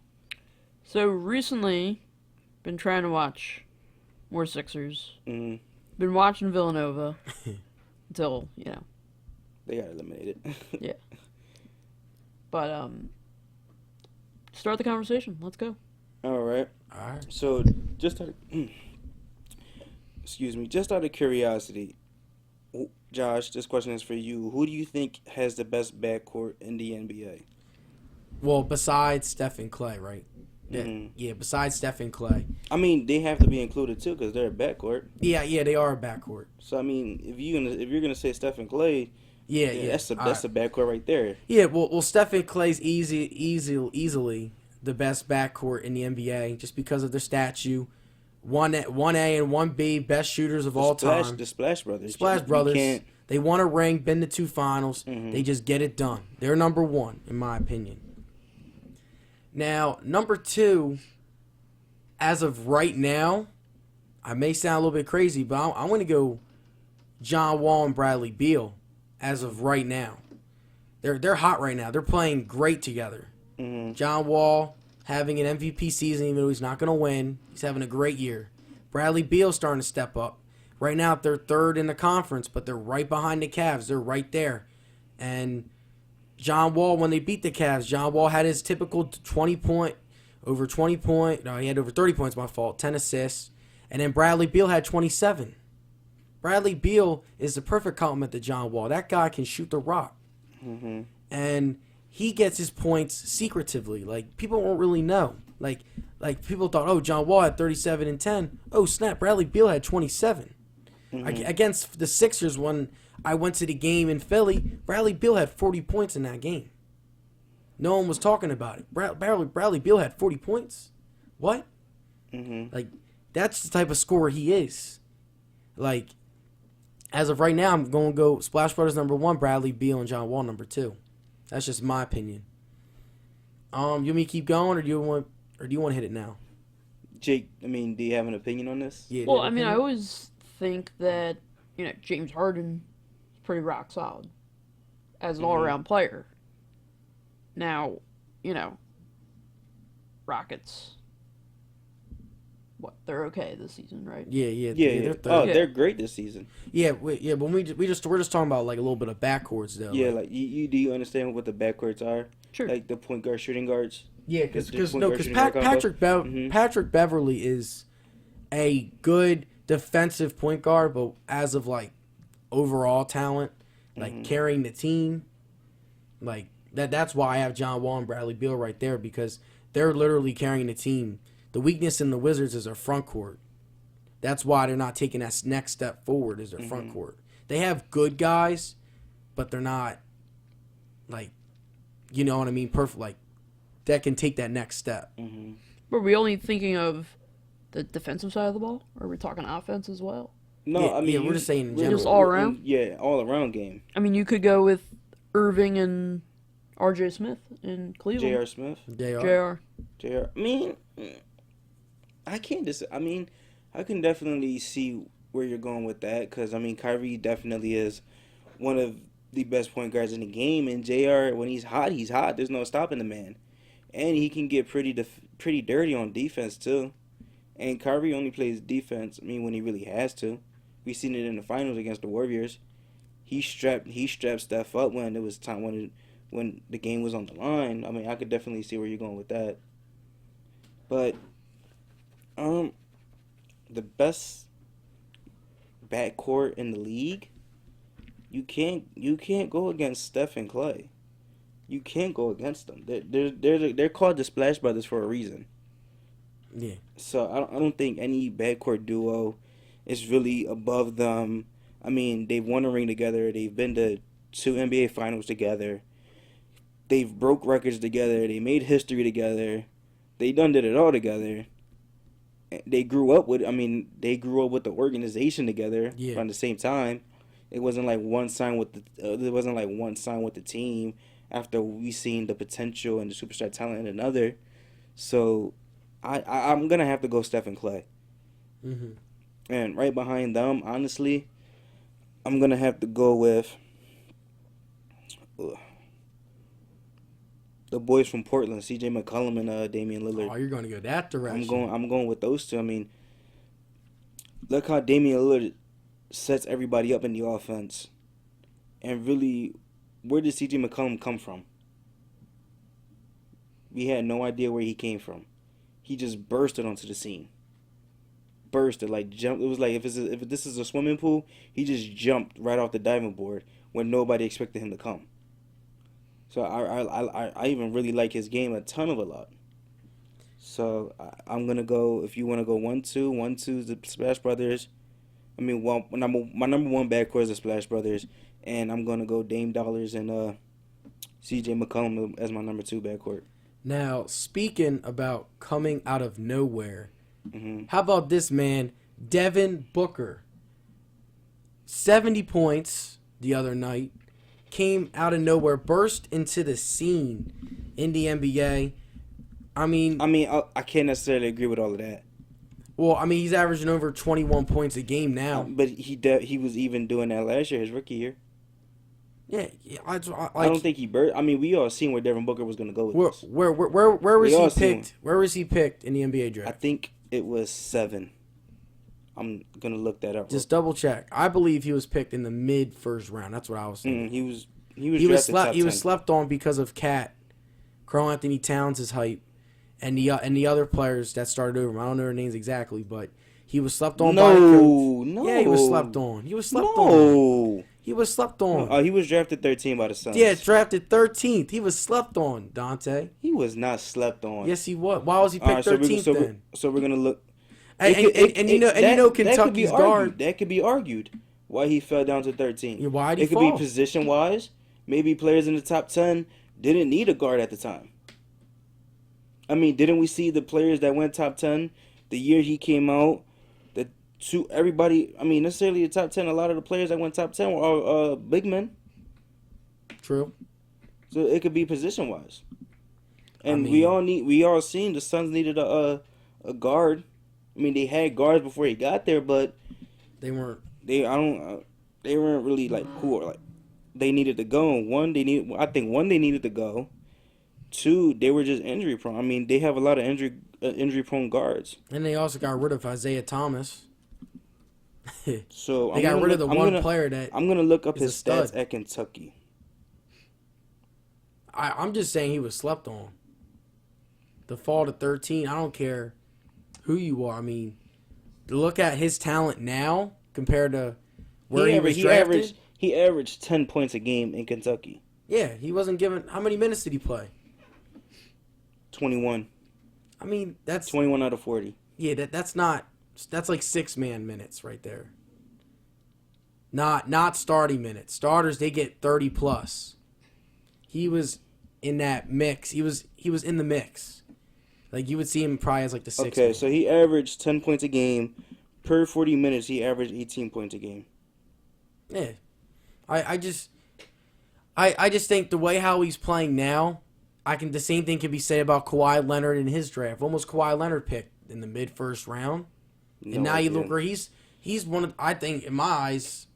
So, recently, been trying to watch more Sixers. Mm-hmm. Been watching Villanova until, They got eliminated. Yeah. But, start the conversation. Let's go. All right. So, just out of curiosity, Josh, this question is for you. Who do you think has the best backcourt in the NBA? Well, besides Steph and Clay, right? Mm-hmm. Yeah, besides Steph and Clay. I mean, they have to be included too because they're a backcourt. Yeah, they are a backcourt. So I mean, if you're gonna say Steph and Clay, that's a backcourt right there. Yeah, well, Steph and Clay's easily the best backcourt in the NBA just because of their statue. 1A and 1B, best shooters of all time. The Splash Brothers. Splash Brothers. They won a ring, been to 2 finals. Mm-hmm. They just get it done. They're number 1, in my opinion. Now, number 2, as of right now, I may sound a little bit crazy, but I want to go John Wall and Bradley Beal as of right now. They're hot right now. They're playing great together. John Wall having an MVP season, even though he's not going to win. He's having a great year. Bradley Beal's starting to step up. Right now, they're third in the conference, but they're right behind the Cavs. They're right there. And John Wall, when they beat the Cavs, John Wall had his typical 20-point, no, he had over 30 points, my fault, 10 assists. And then Bradley Beal had 27. Bradley Beal is the perfect complement to John Wall. That guy can shoot the rock. Mm-hmm. And he gets his points secretively. Like, people won't really know. Like people thought, oh, John Wall had 37 and 10. Oh, snap, Bradley Beal had 27. Against the Sixers, when I went to the game in Philly, Bradley Beal had 40 points in that game. No one was talking about it. Bradley Beal had 40 points? What? Like, that's the type of scorer he is. Like, as of right now, I'm going to go Splash Brothers number 1, Bradley Beal, and John Wall number 2. That's just my opinion. You want me to keep going, or do you want to hit it now? Jake, I mean, do you have an opinion on this? Yeah. Well, I mean, I always think that, James Harden is pretty rock solid as an all-around player. Now, Rockets, they're okay this season, right? Yeah. They're great this season. But we're just talking about like a little bit of backcourts though. Yeah, like you do you understand what the backcourts are? Sure. Like the point guard, shooting guards. Yeah, because Patrick Beverly is a good defensive point guard, but as of like overall talent, like carrying the team, like that's why I have John Wall and Bradley Beal right there, because they're literally carrying the team. The weakness in the Wizards is their front court. That's why they're not taking that next step forward, is their front court. They have good guys, but they're not, like, you know what I mean, perfect, like, that can take that next step. Were we only thinking of the defensive side of the ball? Or are we talking offense as well? No, I mean, we're just saying in general. Just all around? Yeah, all around game. I mean, you could go with Irving and R.J. Smith in Cleveland. J.R. Smith. J.R. I mean, I can definitely see where you're going with that, because, I mean, Kyrie definitely is one of the best point guards in the game, and JR, when he's hot, he's hot. There's no stopping the man. And he can get pretty dirty on defense, too. And Kyrie only plays defense, I mean, when he really has to. We've seen it in the finals against the Warriors. He strapped Steph up when it was time, when the game was on the line. I mean, I could definitely see where you're going with that. But the best backcourt in the league, you can't go against Steph and Clay. You can't go against them. They're called the Splash Brothers for a reason. Yeah. So I don't think any backcourt duo is really above them. I mean, they've won a ring together. They've been to 2 NBA finals together. They've broke records together. They made history together. They done did it all together. They grew up with the organization together around the same time. It wasn't like one signed with the team after we seen the potential and the superstar talent in another. So I'm gonna have to go Steph and Clay. And right behind them, honestly, I'm gonna have to go with the boys from Portland, C.J. McCollum and Damian Lillard. Oh, you're going to go that direction. I'm going with those two. I mean, look how Damian Lillard sets everybody up in the offense. And really, where did C.J. McCollum come from? We had no idea where he came from. He just bursted onto the scene. Jumped. It was like if this is a swimming pool, he just jumped right off the diving board when nobody expected him to come. So I even really like his game a lot. So I'm gonna go, if you want to go 1-2. 1-2 is the Splash Brothers. I mean, my number one backcourt is the Splash Brothers, and I'm gonna go Dame Dollars and C.J. McCollum as my number 2 backcourt. Now, speaking about coming out of nowhere, how about this man, Devin Booker? 70 points the other night. Came out of nowhere, burst into the scene in the NBA. I mean, I can't necessarily agree with all of that. Well, I mean, he's averaging over 21 points a game now. But he was even doing that last year, his rookie year. Yeah, I don't think he burst. I mean, we all seen where Devin Booker was going to go with this. Where was he picked? Where was he picked in the NBA draft? I think it was 7. I'm gonna look that up. Just double check. I believe he was picked in the mid first round. That's what I was saying. He was slept on because of Cat, Karl Anthony Towns' hype, and the other players that started over him. I don't know their names exactly, but he was slept on by the coach. No, yeah, he was slept on. He was slept on. He was slept on. He was drafted 13 by the Suns. Yeah, drafted 13th. He was slept on, Dante. He was not slept on. Yes, he was. Why was he picked 13th then? So we're gonna look. And Kentucky's guard. That could be argued why he fell down to 13. Yeah, why did he fall? It could be position wise. Maybe players in the top 10 didn't need a guard at the time. I mean, didn't we see the players that went top 10 the year he came out? Everybody, I mean, necessarily the top 10, a lot of the players that went top 10 were big men. True. So it could be position wise. And we all seen the Suns needed a guard. I mean, they had guards before he got there, but they weren't. They weren't really like cool. Like they needed to go. I think they needed to go. 2, they were just injury prone. I mean, they have a lot of injury prone guards. And they also got rid of Isaiah Thomas. So they got rid of the one player that I'm gonna look up his stats at Kentucky. I'm just saying he was slept on. The fall to 13, I don't care who you are. I mean, look at his talent now compared to where he was drafted. He averaged 10 points a game in Kentucky. Yeah, he wasn't given. How many minutes did he play? 21. I mean, that's 21 out of 40. Yeah, that's like 6-man minutes right there. Not starting minutes. Starters, they get 30 plus. He was in that mix. He was in the mix. Like you would see him probably as like the 6th. Okay, so he averaged 10 points a game. Per 40 minutes, he averaged 18 points a game. Yeah. I just think the way how he's playing now, the same thing can be said about Kawhi Leonard in his draft. When was Kawhi Leonard picked? In the mid-first round? And now you look where he's one of, I think, in my eyes,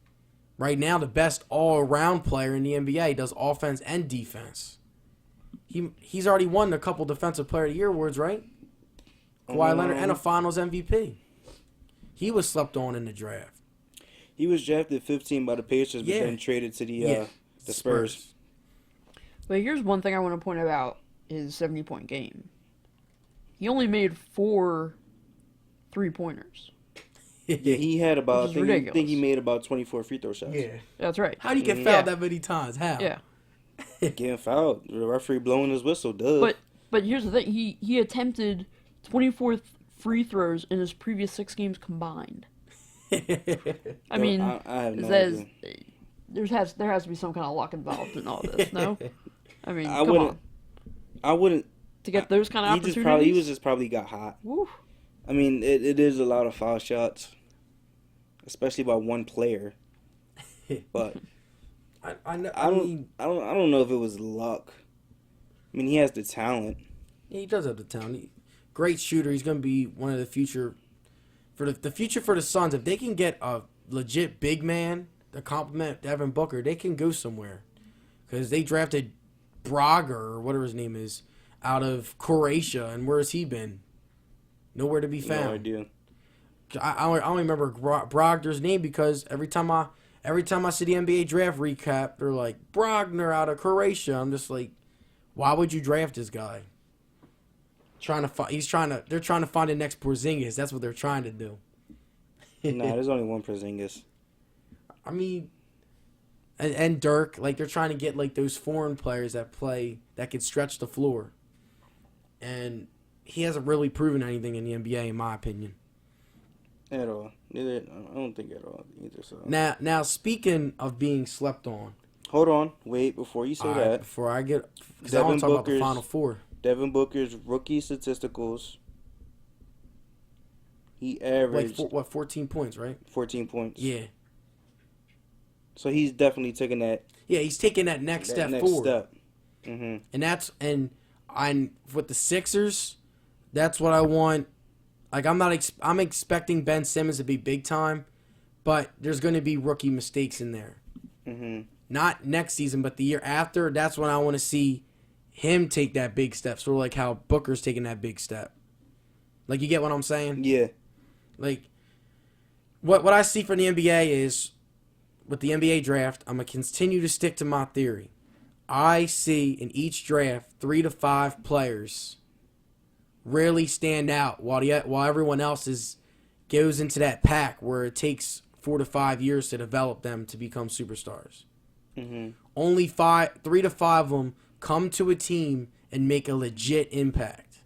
right now, the best all-around player in the NBA. He does offense and defense. He's already won a couple Defensive Player of the Year awards, right? Kawhi Leonard and a Finals MVP. He was slept on in the draft. He was drafted 15 by the Pacers, but then traded to the Spurs. But here's one thing I want to point about his 70-point game. He only made 4 3-pointers. Yeah, he had about. I think he made about 24 free throw shots. Yeah, that's right. How do you get fouled that many times? How? Yeah, getting fouled. The referee blowing his whistle. Duh. But here's the thing. He attempted 24 free throws in his previous 6 games combined. I mean, I have no idea. There has to be some kind of luck involved in all this. No, I mean, I wouldn't. To get those kind of opportunities. He probably got hot. Woo. I mean, it is a lot of foul shots, especially by one player. But I don't know if it was luck. I mean, he has the talent. Yeah, he does have the talent. Great shooter. He's going to be one of the future for the future for the Suns. If they can get a legit big man to complement Devin Booker, they can go somewhere. Because they drafted Brogger or whatever his name is out of Croatia, and where has he been? Nowhere to be found. No idea. I only remember Brogdon's name because every time I see the NBA draft recap, they're like Brogdon out of Croatia. I'm just like, why would you draft this guy? They're trying to find the next Porzingis. That's what they're trying to do. Nah, there's only one Porzingis. I mean, and Dirk, like they're trying to get like those foreign players that can stretch the floor, and he hasn't really proven anything in the NBA, in my opinion. At all. I don't think at all either. So now speaking of being slept on. Hold on, wait before you say that. Before I get, because I want to talk about the Final Four. Devin Booker's rookie statisticals. He averaged 14 points, right? 14 points. Yeah. So he's definitely taking that. Yeah, he's taking that next step forward. Mm-hmm. And I'm with the Sixers. That's what I want. Like I'm expecting Ben Simmons to be big time, but there's going to be rookie mistakes in there. Mm-hmm. not next season, but the year after, that's when I want to see him take that big step. Sort of like how Booker's taking that big step. Like, you get what I'm saying? Yeah. Like, what I see for the NBA is, with the NBA draft, I'm going to continue to stick to my theory. I see in each draft 3 to 5 players really stand out while everyone else goes into that pack where it takes 4 to 5 years to develop them to become superstars. Mm-hmm. Only 3 to 5 of them come to a team and make a legit impact.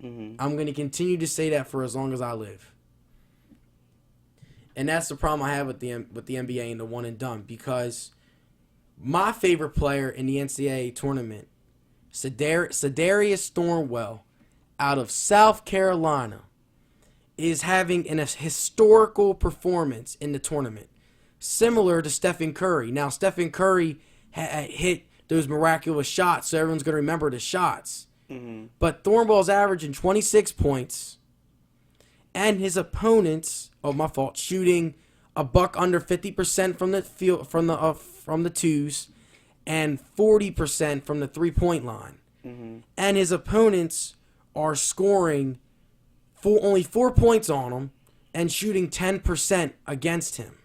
Mm-hmm. I'm going to continue to say that for as long as I live. And that's the problem I have with the NBA and the one and done, because my favorite player in the NCAA tournament, Sadarius Thornwell, out of South Carolina, is having a historical performance in the tournament, similar to Stephen Curry. Now, Stephen Curry hit those miraculous shots, so everyone's going to remember the shots. Mm-hmm. But Thornwell's averaging 26 points, and his opponents, shooting a buck under 50% from the field, from the twos, and 40% from the 3-point line. Mm-hmm. And his opponents are scoring only 4 points on him and shooting 10% against him.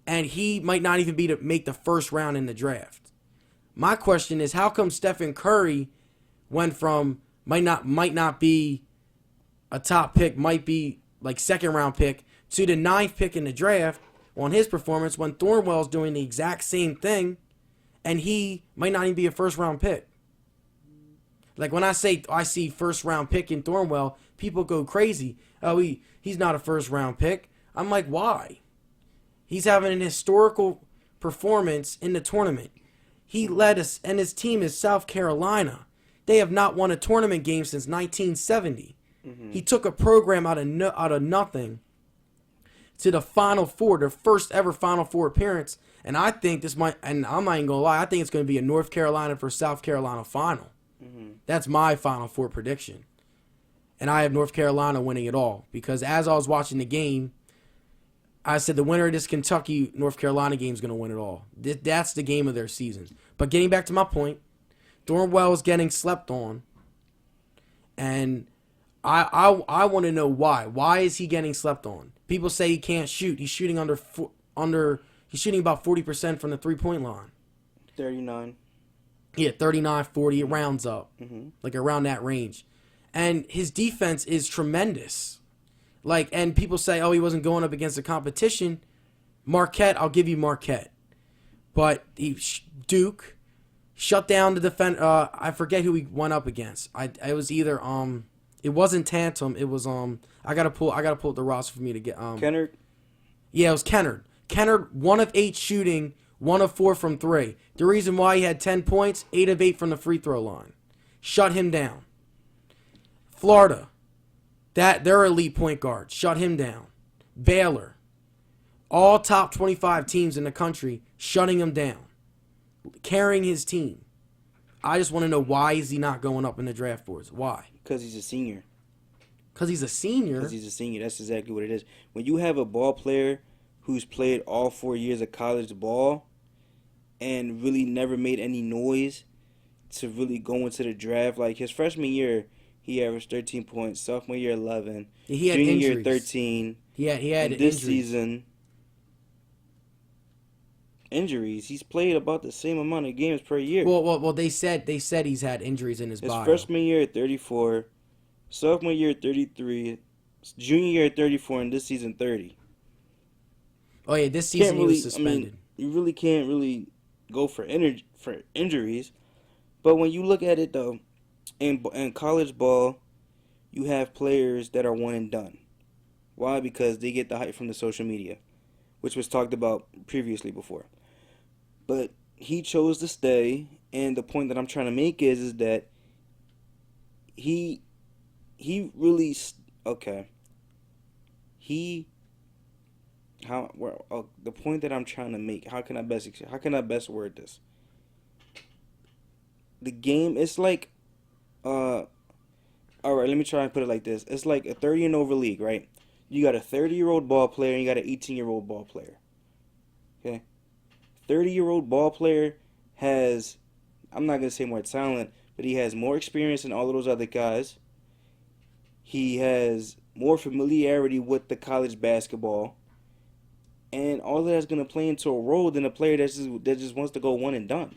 And he might not even make the first round in the draft. My question is, how come Stephen Curry went from might not be a top pick, might be like second round pick, to the 9th pick in the draft on his performance, when Thornwell's doing the exact same thing and he might not even be a first round pick? Like, when I see first round pick in Thornwell, people go crazy. Oh, he's not a first round pick. I'm like, why? He's having an historical performance in the tournament. He led us, and his team is South Carolina. They have not won a tournament game since 1970. Mm-hmm. He took a program out of nothing to the Final Four, their first ever Final Four appearance. And I think this might, and I'm not even going to lie, I think it's going to be a North Carolina versus South Carolina final. Mm-hmm. That's my Final Four prediction. And I have North Carolina winning it all, because as I was watching the game, I said the winner of this Kentucky-North Carolina game is going to win it all. That's the game of their season. But getting back to my point, Thornwell is getting slept on, and I want to know why. Why is he getting slept on? People say he can't shoot. He's shooting he's shooting about 40% from the 3-point line. 39. Yeah, 39, 40. It rounds up, Mm-hmm. around that range. And his defense is tremendous. And people say, oh, he wasn't going up against the competition. Marquette, I'll give you Marquette. But Duke shut down the defense. I forget who he went up against. It was either it wasn't Tantum. It was I gotta pull up the roster for me to get Kennard. Yeah, it was Kennard. Kennard, 1 of 8 shooting, 1 of 4 from 3. The reason why he had 10 points, 8 of 8 from the free throw line. Shut him down. Florida, they're elite point guard. Shut him down. Baylor, all top 25 teams in the country, shutting him down, carrying his team. I just want to know, why is he not going up in the draft boards? Why? Because he's a senior. Because he's a senior? Because he's a senior. That's exactly what it is. When you have a ball player who's played all 4 years of college ball and really never made any noise to really go into the draft, like his freshman year, he averaged 13 points. Sophomore year, 11. He had Junior injuries. year, 13. He had and this injuries. season, injuries. He's played about the same amount of games per year. Well, they said he's had injuries in his His bio. freshman year, 34. Sophomore year, 33. Junior year, 34. And this season, 30. Oh, yeah, this season he was suspended. I mean, you really can't really go for injuries. But when you look at it, though, in college ball, you have players that are one and done. Why? Because they get the hype from the social media, which was talked about previously before. But he chose to stay, and the point that I'm trying to make is that he really okay. The point that I'm trying to make. How can I best word this? The game, it's like, all right, let me try and put it like this. It's like a 30 and over league, right? You got a 30-year-old ball player and you got an 18-year-old ball player. Okay? 30-year-old ball player has, I'm not going to say more talent, but he has more experience than all of those other guys. He has more familiarity with the college basketball. And all of that's going to play into a role than a player that just wants to go one and done.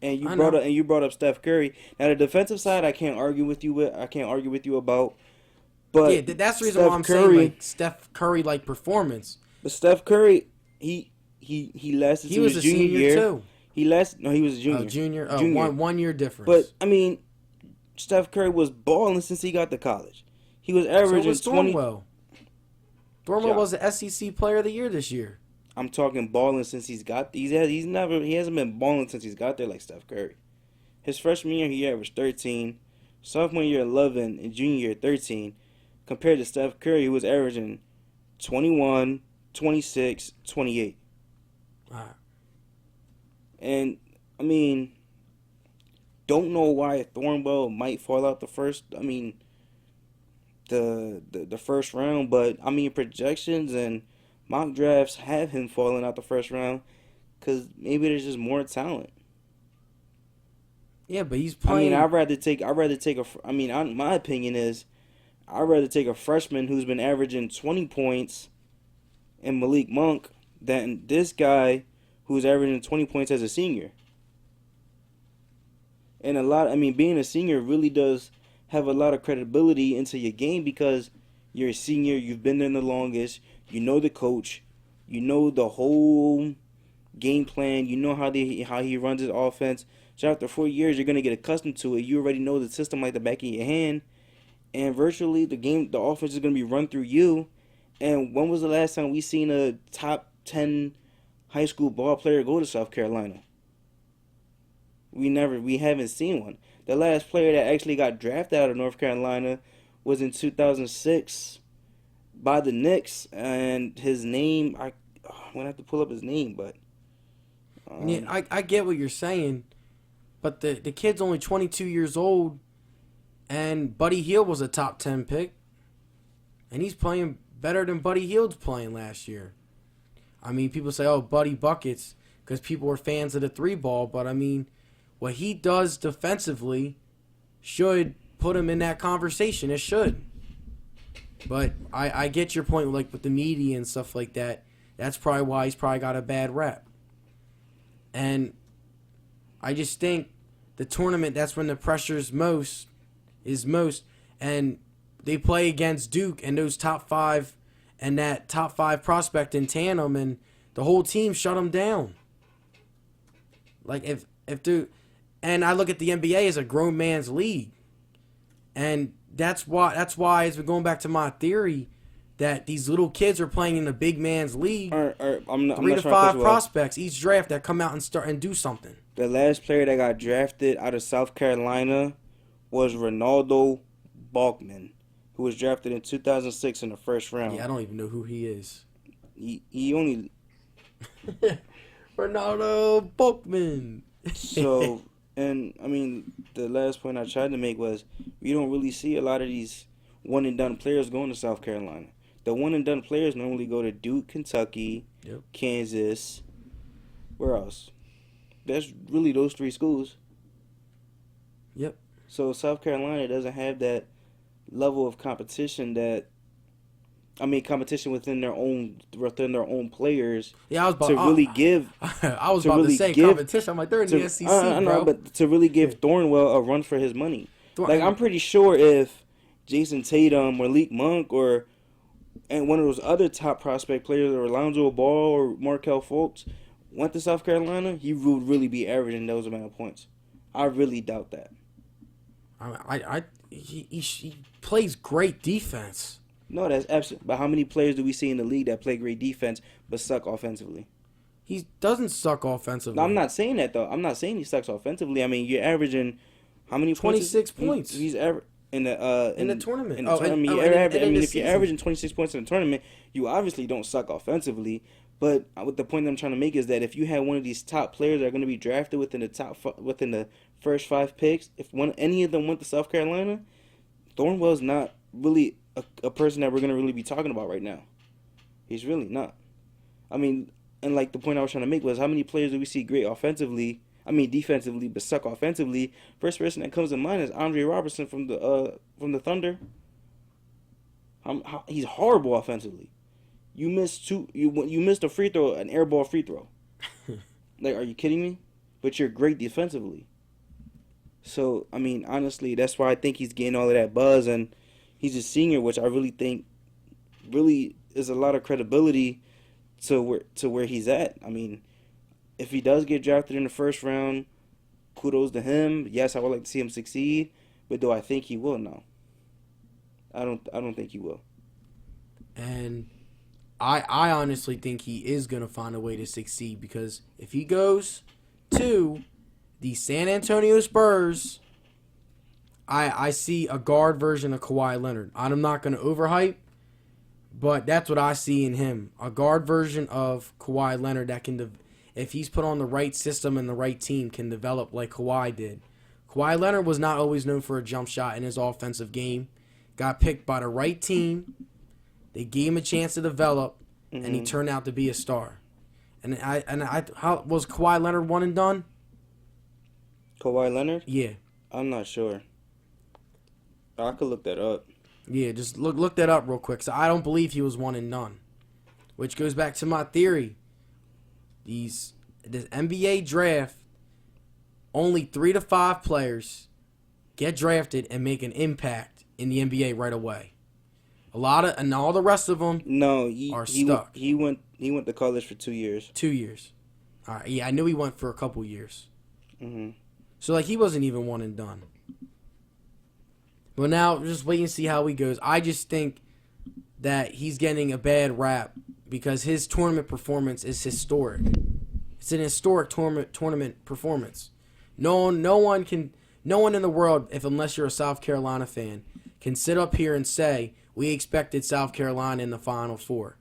And you brought up Steph Curry. Now the defensive side, I can't argue with you about. But yeah, that's the reason why I'm saying like Steph Curry like performance. But Steph Curry, he lasted. He was a junior senior year. Too. He was a junior. Junior. Junior. 1 year difference. But I mean, Steph Curry was balling since he got to college. He was averaging 20. Thornwell was the SEC Player of the Year this year. I'm talking balling since he hasn't been balling since he's got there like Steph Curry. His freshman year he averaged 13, sophomore year 11, and junior year 13. Compared to Steph Curry, who was averaging 21, 26, 28. Wow. And I mean, don't know why Thornwell might fall out the first round, but I mean projections and mock drafts have him falling out the first round because maybe there's just more talent. Yeah, but he's playing. I mean, my opinion is I'd rather take a freshman who's been averaging 20 points and Malik Monk than this guy who's averaging 20 points as a senior. And being a senior really does have a lot of credibility into your game because you're a senior, you've been there the longest, you know the coach, you know the whole game plan, you know how he runs his offense. So after 4 years, you're gonna get accustomed to it. You already know the system like the back of your hand, and virtually the offense is gonna be run through you. And when was the last time we seen a top 10 high school ball player go to South Carolina? We haven't seen one. The last player that actually got drafted out of North Carolina was in 2006 by the Knicks, and his name, I'm going to have to pull up his name, but... yeah, I get what you're saying, but the kid's only 22 years old, and Buddy Hield was a top 10 pick, and he's playing better than Buddy Hield's playing last year. I mean, people say, oh, Buddy buckets, because people are fans of the three ball, but I mean, what he does defensively should put him in that conversation. It should. But I get your point, like with the media and stuff like that. That's probably why he's probably got a bad rep. And I just think the tournament, that's when the pressure's most. And they play against Duke and those top five and that top five prospect in tandem, and the whole team shut them down. Like if Duke, and I look at the NBA as a grown man's league, and that's why as we're going back to my theory that these little kids are playing in the big man's league. I'm 3 to 5 prospects each draft that come out and start and do something. The last player that got drafted out of South Carolina was Ronaldo Balkman, who was drafted in 2006 in the first round. Yeah, I don't even know who he is. He only Ronaldo Balkman. So, and I mean, the last point I tried to make was we don't really see a lot of these one and done players going to South Carolina. The one and done players normally go to Duke, Kentucky, Kansas. Where else? That's really those 3 schools. Yep. So South Carolina doesn't have that level of competition competition within their own players. Yeah, I was about to really give. I was about to say competition. I'm like, they're in the SEC, bro. But to really give Thornwell a run for his money. I'm pretty sure if Jason Tatum, Malik Monk, and one of those other top prospect players, or Lonzo Ball or Markelle Fultz, went to South Carolina, he would really be averaging those amount of points. I really doubt that. He plays great defense. No, that's absolutely. But how many players do we see in the league that play great defense but suck offensively? He doesn't suck offensively. No, I'm not saying that though. I'm not saying he sucks offensively. I mean, you're averaging how many 26 points. He's in the tournament. In the tournament, if you're season. averaging 26 points in the tournament, you obviously don't suck offensively. But what the point I'm trying to make is that if you have one of these top players that are going to be drafted within the first 5 picks, if any of them went to South Carolina, Thornwell's not really a person that we're going to really be talking about right now. He's really not. I mean, And like the point I was trying to make was, how many players do we see great offensively? I mean defensively, but suck offensively. First person that comes to mind is Andre Robertson from the Thunder. He's horrible offensively. You missed a free throw, an air ball free throw. Like, are you kidding me? But you're great defensively. So, I mean, honestly, that's why I think he's getting all of that buzz, and he's a senior, which I really think really is a lot of credibility to where he's at. I mean, if he does get drafted in the first round, kudos to him. Yes, I would like to see him succeed, but do I think he will? No. I don't think he will. And I honestly think he is going to find a way to succeed, because if he goes to the San Antonio Spurs, I see a guard version of Kawhi Leonard. I'm not going to overhype, but that's what I see in him. A guard version of Kawhi Leonard that can, if he's put on the right system and the right team, can develop like Kawhi did. Kawhi Leonard was not always known for a jump shot in his offensive game. Got picked by the right team. They gave him a chance to develop, and he turned out to be a star. And how was Kawhi Leonard one and done? Kawhi Leonard? Yeah. I'm not sure. I could look that up. Yeah, just look that up real quick. So I don't believe he was one and done. Which goes back to my theory. This NBA draft, only 3 to 5 players get drafted and make an impact in the NBA right away. And all the rest of them are stuck. He went to college for 2 years. 2 years. All right, yeah, I knew he went for a couple years. Mm-hmm. So, he wasn't even one and done. Well, now, just wait and see how he goes. I just think that he's getting a bad rap because his tournament performance is historic. It's an historic tournament performance. No one in the world, unless you're a South Carolina fan, can sit up here and say, we expected South Carolina in the Final Four.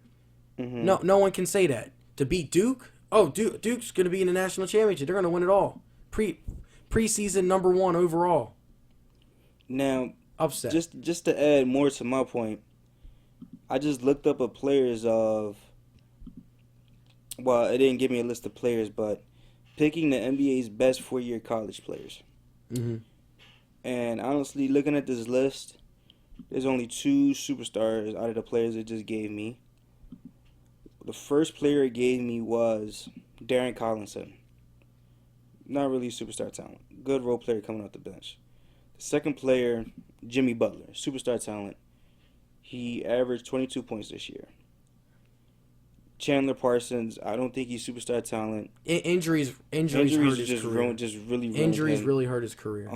Mm-hmm. No one can say that. To beat Duke? Oh, Duke's going to be in the national championship. They're going to win it all. Preseason number 1 overall. Now, upset. Just to add more to my point, I just looked up it didn't give me a list of players, but picking the NBA's best 4-year college players. Mm-hmm. And honestly, looking at this list, there's only 2 superstars out of the players it just gave me. The first player it gave me was Darren Collinson. Not really superstar talent. Good role player coming off the bench. The second player, Jimmy Butler. Superstar talent. He averaged 22 points this year. Chandler Parsons, I don't think he's superstar talent. Injuries hurt his career. Injuries really hurt his career.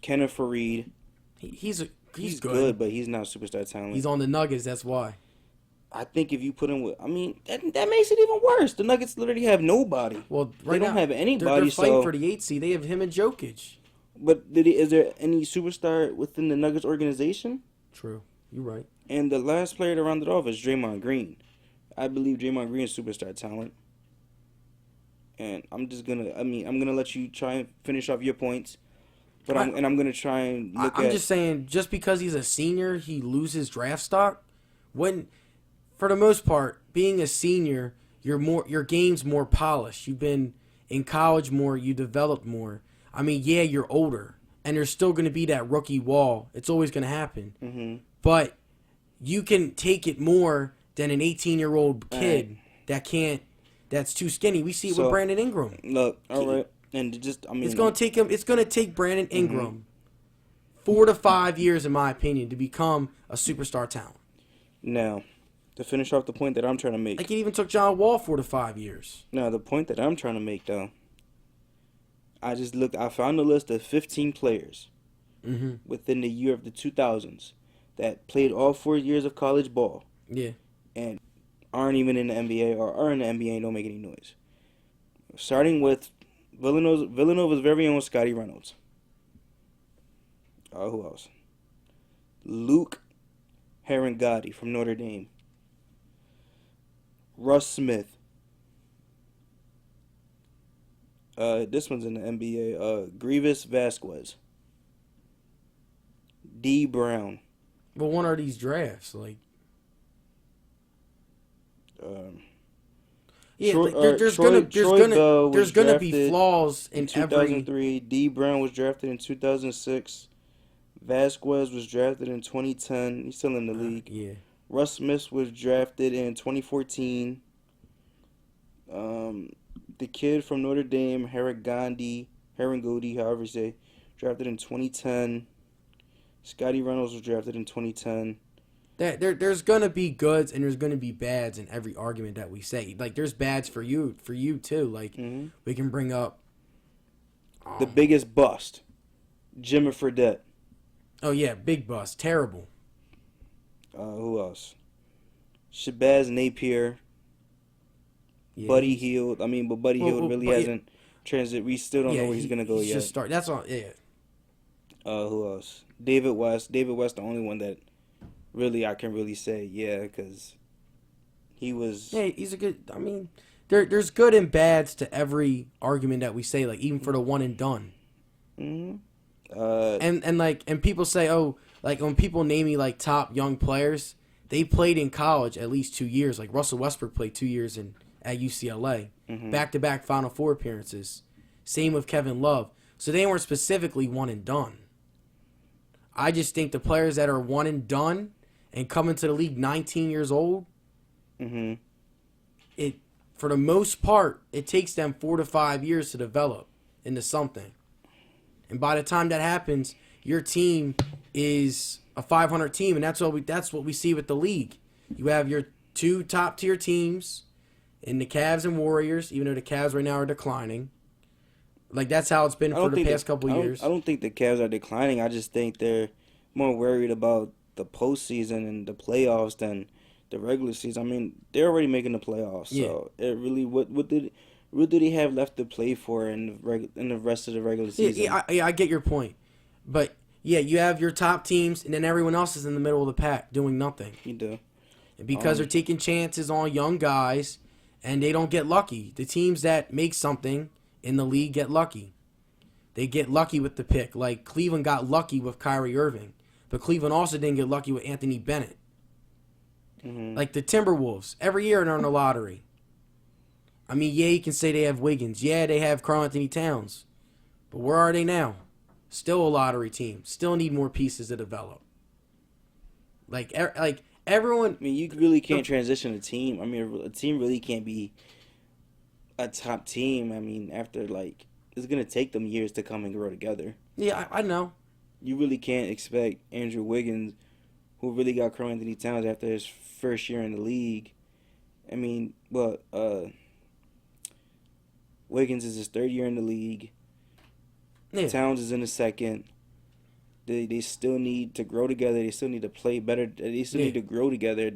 Kenneth Faried. He's good, but he's not superstar talent. He's on the Nuggets, that's why. I think if you put him with, that makes it even worse. The Nuggets literally have nobody. Well, they don't have anybody. They're fighting for the 8th seed. They have him and Jokic. But is there any superstar within the Nuggets organization? True, you're right. And the last player to round it off is Draymond Green. I believe Draymond Green is superstar talent. And I'm gonna let you try and finish off your points. But I'm gonna try and I'm just saying, just because he's a senior, he loses draft stock. For the most part, being a senior, your game's more polished. You've been in college more, you developed more. Yeah, you're older, and there's still going to be that rookie wall. It's always going to happen. Mm-hmm. But you can take it more than an 18-year-old kid that's too skinny. We see it with Brandon Ingram. Look, all right. And it's going to take Brandon Ingram 4 to 5 years, in my opinion, to become a superstar talent. Now, to finish off the point that I'm trying to make. It even took John Wall 4 to 5 years. Now, the point that I'm trying to make, though, I found a list of 15 players within the year of the 2000s that played all 4 years of college ball. Yeah. And aren't even in the NBA or are in the NBA and don't make any noise. Starting with Villanova's very own Scotty Reynolds. Who else? Luke Herringati from Notre Dame. Russ Smith. This one's in the NBA. Grievous Vasquez. D. Brown. But when are these drafts? Yeah, Troy, like, there's gonna be flaws in every. 2003. D. Brown was drafted in 2006. Vasquez was drafted in 2010. He's still in the league. Yeah. Russ Smith was drafted in 2014. The kid from Notre Dame, Harangodi, however you say, drafted in 2010. Scotty Reynolds was drafted in 2010. There's gonna be goods and there's gonna be bads in every argument that we say. Like there's bads for you too. Like we can bring up the biggest bust, Jimmy Fredette. Oh yeah, big bust, terrible. Who else? Shabazz Napier. Yeah, Buddy Hield. But Buddy Hield really hasn't transited. We still don't know where he's gonna go yet. Just start. That's all. Yeah. Who else? David West. David West, the only one that really I can really say because he was. Yeah, he's a good. There's good and bads to every argument that we say. Like even for the one and done. And people say, oh, like when people name me like top young players, they played in college at least 2 years. Like Russell Westbrook played 2 years at UCLA, back-to-back Final Four appearances. Same with Kevin Love. So they weren't specifically one and done. I just think the players that are one and done and come into the league 19 years old, it for the most part, it takes them 4 to 5 years to develop into something. And by the time that happens, your team is a 500 team, and that's what we see with the league. You have your two top-tier teams in the Cavs and Warriors, even though the Cavs right now are declining. Like, that's how it's been for the past couple years. I don't think the Cavs are declining. I just think they're more worried about the postseason and the playoffs than the regular season. They're already making the playoffs, so it really what do they have left to play for in the rest of the regular season? Yeah, I get your point, but yeah, you have your top teams, and then everyone else is in the middle of the pack doing nothing. You do, and because they're taking chances on young guys, and they don't get lucky. The teams that make something in the league get lucky. They get lucky with the pick. Like Cleveland got lucky with Kyrie Irving, but Cleveland also didn't get lucky with Anthony Bennett. Like the Timberwolves, every year they're in the lottery. You can say they have Wiggins. Yeah, they have Karl Anthony Towns. But where are they now? Still a lottery team. Still need more pieces to develop. Like everyone. You really can't transition a team. A team really can't be a top team. After it's gonna take them years to come and grow together. Yeah, I know. You really can't expect Andrew Wiggins, who really got Karl Anthony Towns after his first year in the league. Wiggins is his third year in the league. Yeah. Towns is in the second. They still need to grow together. They still need to play better. They still need to grow together.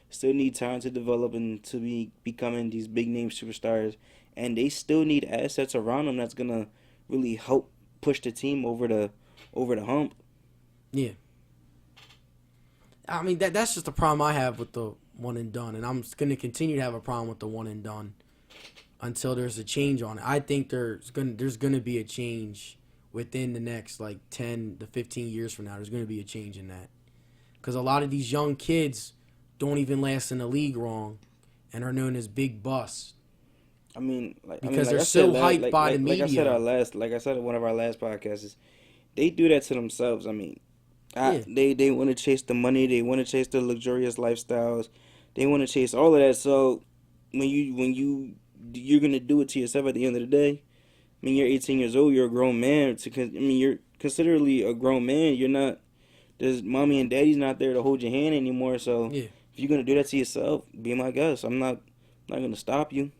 Still need time to develop and to be becoming these big name superstars. And they still need assets around them that's gonna really help push the team over the hump. Yeah. That's just the problem I have with the one and done, and I'm gonna continue to have a problem with the one and done until there's a change on it. I think there's gonna be a change within the next 10 to 15 years from now. There's gonna be a change in that, because a lot of these young kids don't even last in the league long, and are known as big busts. Because they're so hyped by the media. Like I said in one of our last podcasts, they do that to themselves. They want to chase the money. They want to chase the luxurious lifestyles. They want to chase all of that. So when you're gonna do it to yourself at the end of the day. You're 18 years old. You're a grown man. You're considerably a grown man. You're not. There's mommy and daddy's not there to hold your hand anymore. So if you're gonna do that to yourself, be my guest. I'm not gonna stop you.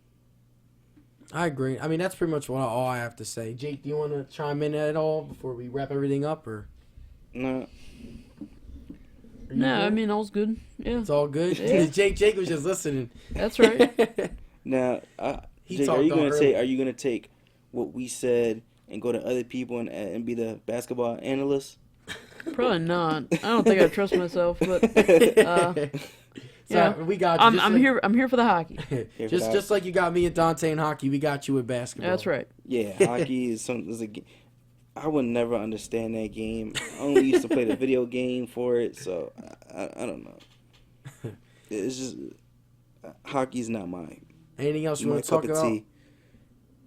I agree. That's pretty much all I have to say. Jake, do you want to chime in at all before we wrap everything up, or? No. No, all's good. Yeah. It's all good? Yeah. Jake was just listening. That's right. Now, Jake, are you gonna take what we said and go to other people and be the basketball analyst? Probably not. I don't think I trust myself, but we got you. I'm here for the hockey. just like you got me and Dante in hockey, we got you with basketball. That's right. Yeah, hockey is a game. I would never understand that game. I only used to play the video game for it, so I don't know. It's just hockey's not Anything else you want to talk about? Tea.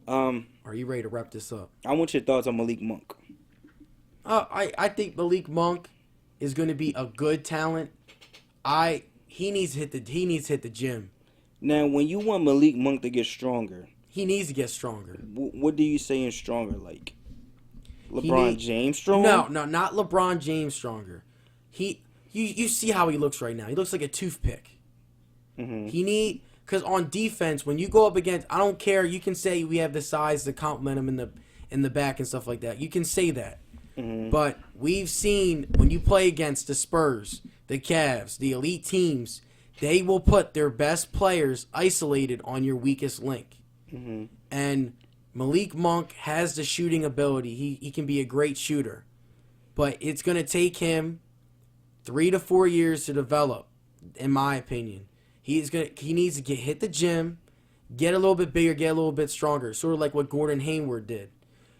Are you ready to wrap this up? I want your thoughts on Malik Monk. I think Malik Monk is going to be a good talent. He needs to hit the gym. Now, when you want Malik Monk to get stronger, he needs to get stronger. What do you say in stronger? Like LeBron James stronger? No, not LeBron James stronger. You see how he looks right now. He looks like a toothpick. Mm-hmm. Because on defense, when you go up against, I don't care. You can say we have the size to complement him in the back and stuff like that. You can say that. Mm-hmm. But we've seen when you play against the Spurs, the Cavs, the elite teams, they will put their best players isolated on your weakest link. Mm-hmm. And Malik Monk has the shooting ability. He can be a great shooter. But it's going to take him 3 to 4 years to develop, in my opinion. He needs to hit the gym, get a little bit bigger, get a little bit stronger. Sort of like what Gordon Hayward did.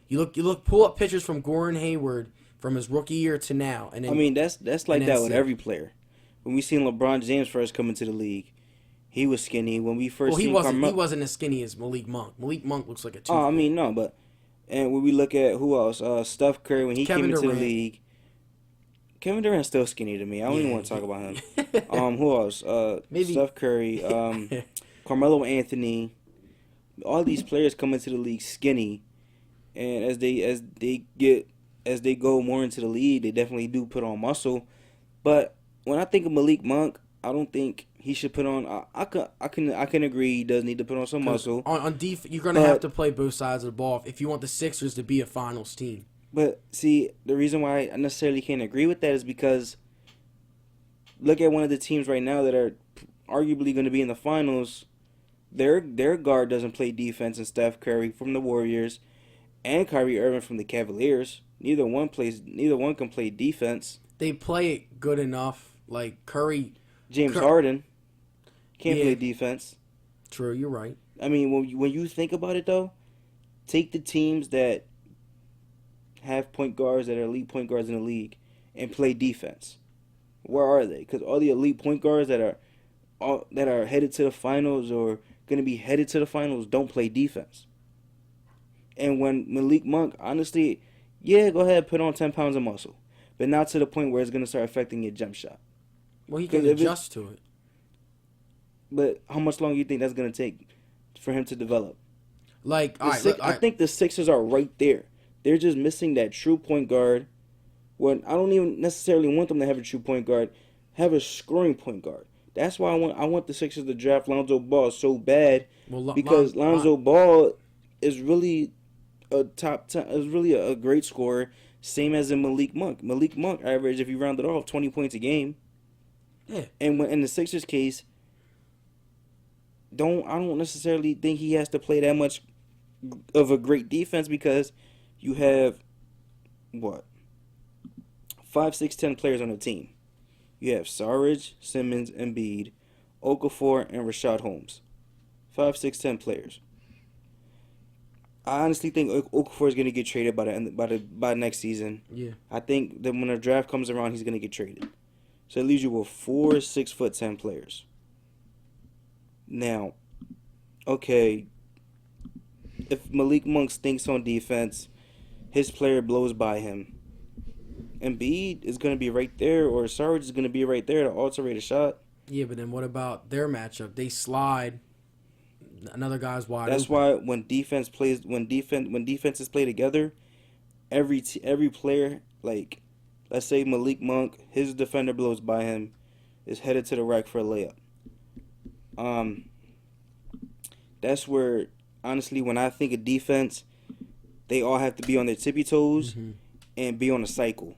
You pull up pictures from Gordon Hayward from his rookie year to now. And then, I mean, that's like that with every player. When we seen LeBron James first come into the league, he was skinny. When we first he wasn't as skinny as Malik Monk. Malik Monk looks like a toothpick. Oh, I mean, no, but and when we look at who else, Steph Curry when he came into the league. Kevin Durant's still skinny to me. I don't even want to talk about him. Who else? Maybe Steph Curry, Carmelo Anthony. All these players come into the league skinny, and as they go more into the league, they definitely do put on muscle. But when I think of Malik Monk, I don't think he should put on. I can agree he does need to put on some muscle. On defense, you're gonna have to play both sides of the ball if you want the Sixers to be a finals team. But see, the reason why I necessarily can't agree with that is because look at one of the teams right now that are arguably going to be in the finals. Their guard doesn't play defense, and Steph Curry from the Warriors and Kyrie Irving from the Cavaliers. Neither one can play defense. They play it good enough. Like Curry, James Harden can't play defense. True, you're right. I mean, when you think about it though, take the teams that have point guards that are elite point guards in the league and play defense. Where are they? Because all the elite point guards that are headed to the finals or going to be headed to the finals don't play defense. And when Malik Monk, honestly, yeah, go ahead, put on 10 pounds of muscle, but not to the point where it's going to start affecting your jump shot. Well, he can adjust to it. But how much longer do you think that's going to take for him to develop? I think the Sixers are right there. They're just missing that true point guard. When I don't even necessarily want them to have a true point guard, have a scoring point guard. That's why I want the Sixers to draft Lonzo Ball so bad, because Lonzo Ball is really a top 10, is really a great scorer, same as in Malik Monk. Malik Monk averaged, if you round it off, 20 points a game. Yeah. And when in the Sixers case, I don't necessarily think he has to play that much of a great defense because you have, 5, 6, 10 players on the team. You have Sarge, Simmons, Embiid, Okafor, and Rashad Holmes. 5, 6, 10 players. I honestly think Okafor is going to get traded by next season. Yeah. I think that when the draft comes around, he's going to get traded. So it leaves you with 4 6'10" players. Now, okay, if Malik Monk stinks on defense, his player blows by him. Embiid is going to be right there, or Sarge is going to be right there to alterate a shot. Yeah, but then what about their matchup? They slide. Another guy's wide. That's why when defenses play together, every player, like let's say Malik Monk, his defender blows by him, is headed to the rack for a layup. That's where honestly, when I think of defense, they all have to be on their tippy toes and be on a cycle.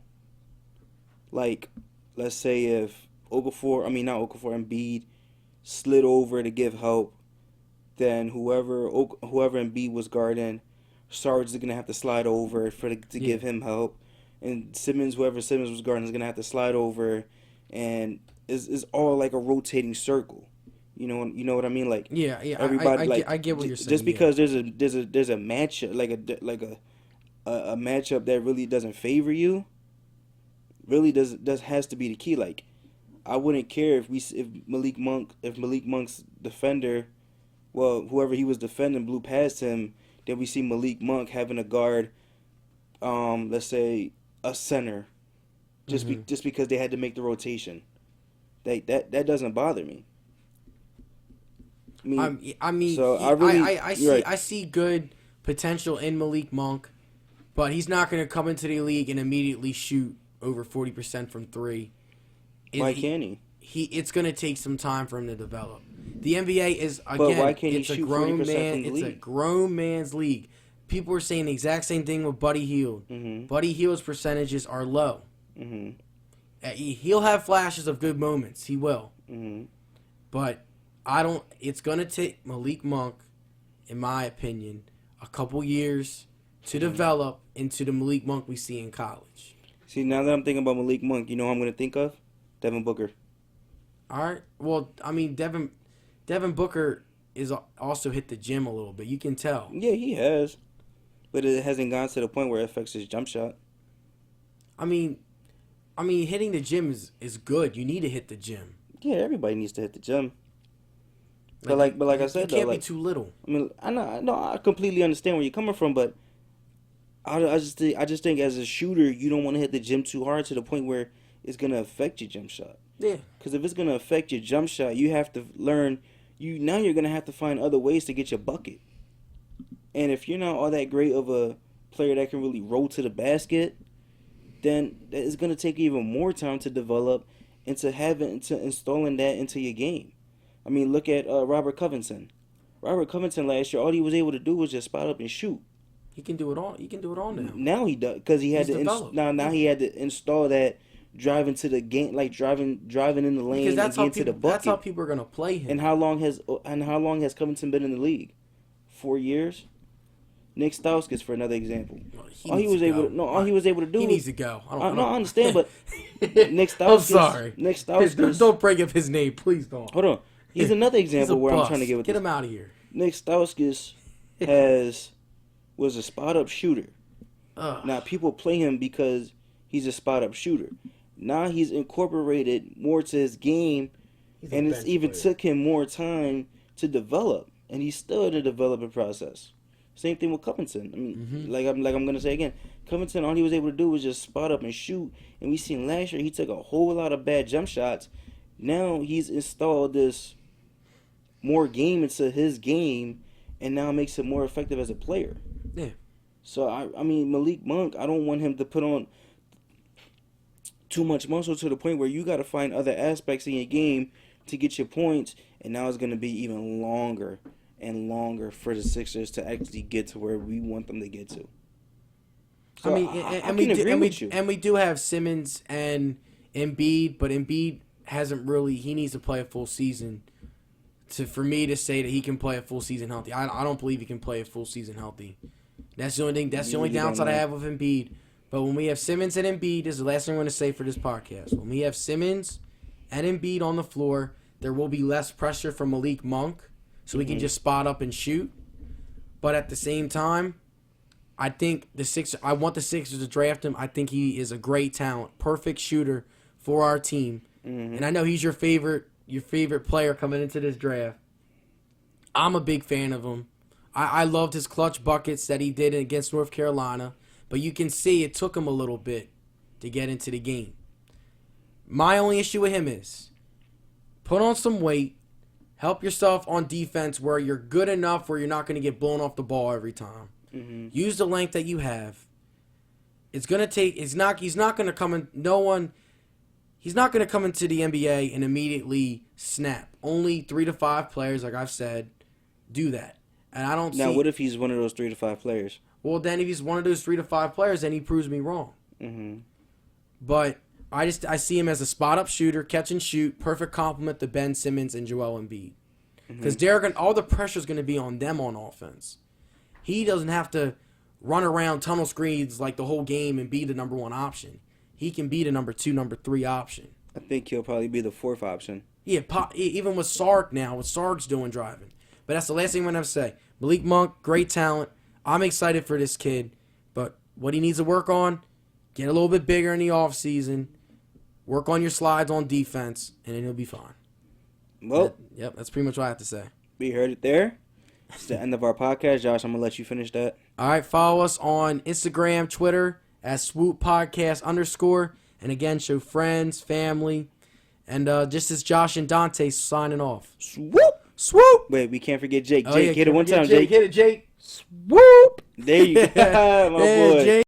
Like, let's say if Embiid slid over to give help, then whoever Embiid was guarding, Sarge is gonna have to slide over to give him help, and whoever Simmons was guarding is gonna have to slide over, and is all like a rotating circle. You know what I mean? Like everybody. I get what you're saying. Just because there's a matchup a matchup that really doesn't favor you, really has to be the key. Like, I wouldn't care if Malik Monk's defender well, whoever he was defending blew past him. Then we see Malik Monk having a guard, let's say a center, just because they had to make the rotation. That doesn't bother me. I see good potential in Malik Monk, but he's not going to come into the league and immediately shoot over 40% from three. Why can't he? It's going to take some time for him to develop. The NBA is, again, but why can't he it's a shoot grown 40% man. from the It's league? a grown man's league. People are saying the exact same thing with Buddy Hield. Mm-hmm. Buddy Hield's percentages are low. Mm-hmm. He'll have flashes of good moments. He will. Mm-hmm. But it's going to take Malik Monk, in my opinion, a couple years to develop into the Malik Monk we see in college. See, now that I'm thinking about Malik Monk, you know who I'm going to think of? Devin Booker. All right. Well, I mean, Devin Booker is also hit the gym a little bit. You can tell. Yeah, he has. But it hasn't gone to the point where it affects his jump shot. I mean, hitting the gym is good. You need to hit the gym. Yeah, everybody needs to hit the gym. But like I said, it can't though, be too little. I mean, I know, I completely understand where you're coming from, but I just think as a shooter, you don't want to hit the gym too hard to the point where it's gonna affect your jump shot. Yeah. Because if it's gonna affect your jump shot, you have to learn. You're gonna have to find other ways to get your bucket. And if you're not all that great of a player that can really roll to the basket, then it's gonna take even more time to develop into installing that into your game. I mean, look at Robert Covington. Robert Covington last year, all he was able to do was just spot up and shoot. He can do it all. He can do it all now. Now he does because he had He's to developed. now he had to install that driving to the game, like driving in the lane and getting to the bucket. That's how people are gonna play him. And how long has Covington been in the league? 4 years. Nick Stauskas, for another example. All he was able to do. He needs to go. I understand, but Nick Stauskas. I'm sorry. Nick Stauskas. Don't bring up his name, please don't. Hold on. He's another example where I'm trying to get with Get this. him out of here. Nick Stauskas was a spot up shooter. Now people play him because he's a spot up shooter. Now he's incorporated more to his game, and it's even took him more time to develop, and he's still in the development process. Same thing with Covington. I mean, like I'm gonna say again, Covington, all he was able to do was just spot up and shoot, and we seen last year he took a whole lot of bad jump shots. Now he's installed this more game into his game, and now makes him more effective as a player. Yeah. So I mean, Malik Monk, I don't want him to put on too much muscle to the point where you got to find other aspects in your game to get your points, and now it's going to be even longer and longer for the Sixers to actually get to where we want them to get to. So we do have Simmons and Embiid, but Embiid hasn't really. He needs to play a full season for me to say that he can play a full season healthy. I don't believe he can play a full season healthy. That's the only thing. That's the only downside I have with Embiid. But when we have Simmons and Embiid, this is the last thing I'm going to say for this podcast. When we have Simmons and Embiid on the floor, there will be less pressure from Malik Monk, so we can just spot up and shoot. But at the same time, I think I want the Sixers to draft him. I think he is a great talent, perfect shooter for our team. And I know he's your favorite player coming into this draft. I'm a big fan of him. I loved his clutch buckets that he did against North Carolina. But you can see it took him a little bit to get into the game. My only issue with him is put on some weight, help yourself on defense where you're good enough where you're not going to get blown off the ball every time. Use the length that you have. It's going to take. He's not going to come in. He's not going to come into the NBA and immediately snap. Only 3 to 5 players, like I've said, do that. And I don't see. Now, what if he's one of those 3 to 5 players? Well, then if he's one of those 3 to 5 players, then he proves me wrong. But I see him as a spot-up shooter, catch and shoot, perfect complement to Ben Simmons and Joel Embiid. Because all the pressure is going to be on them on offense. He doesn't have to run around tunnel screens like the whole game and be the number 1 option. He can be the number 2, number 3 option. I think he'll probably be the 4th option. Yeah, even with Sark now, what Sark's doing driving. But that's the last thing I'm going to say. Malik Monk, great talent. I'm excited for this kid, but what he needs to work on, get a little bit bigger in the offseason, work on your slides on defense, and then he'll be fine. Well, that's pretty much what I have to say. We heard it there. It's the end of our podcast. Josh, I'm going to let you finish that. All right, follow us on Instagram, Twitter, at Swoop Podcast _. And again, show friends, family. And just as Josh and Dante signing off. Swoop! Swoop! Wait, we can't forget Jake. Oh, Jake, yeah, hit it one time, Jake. Jake. Hit it, Jake. Swoop! There you go. My boy. Jake.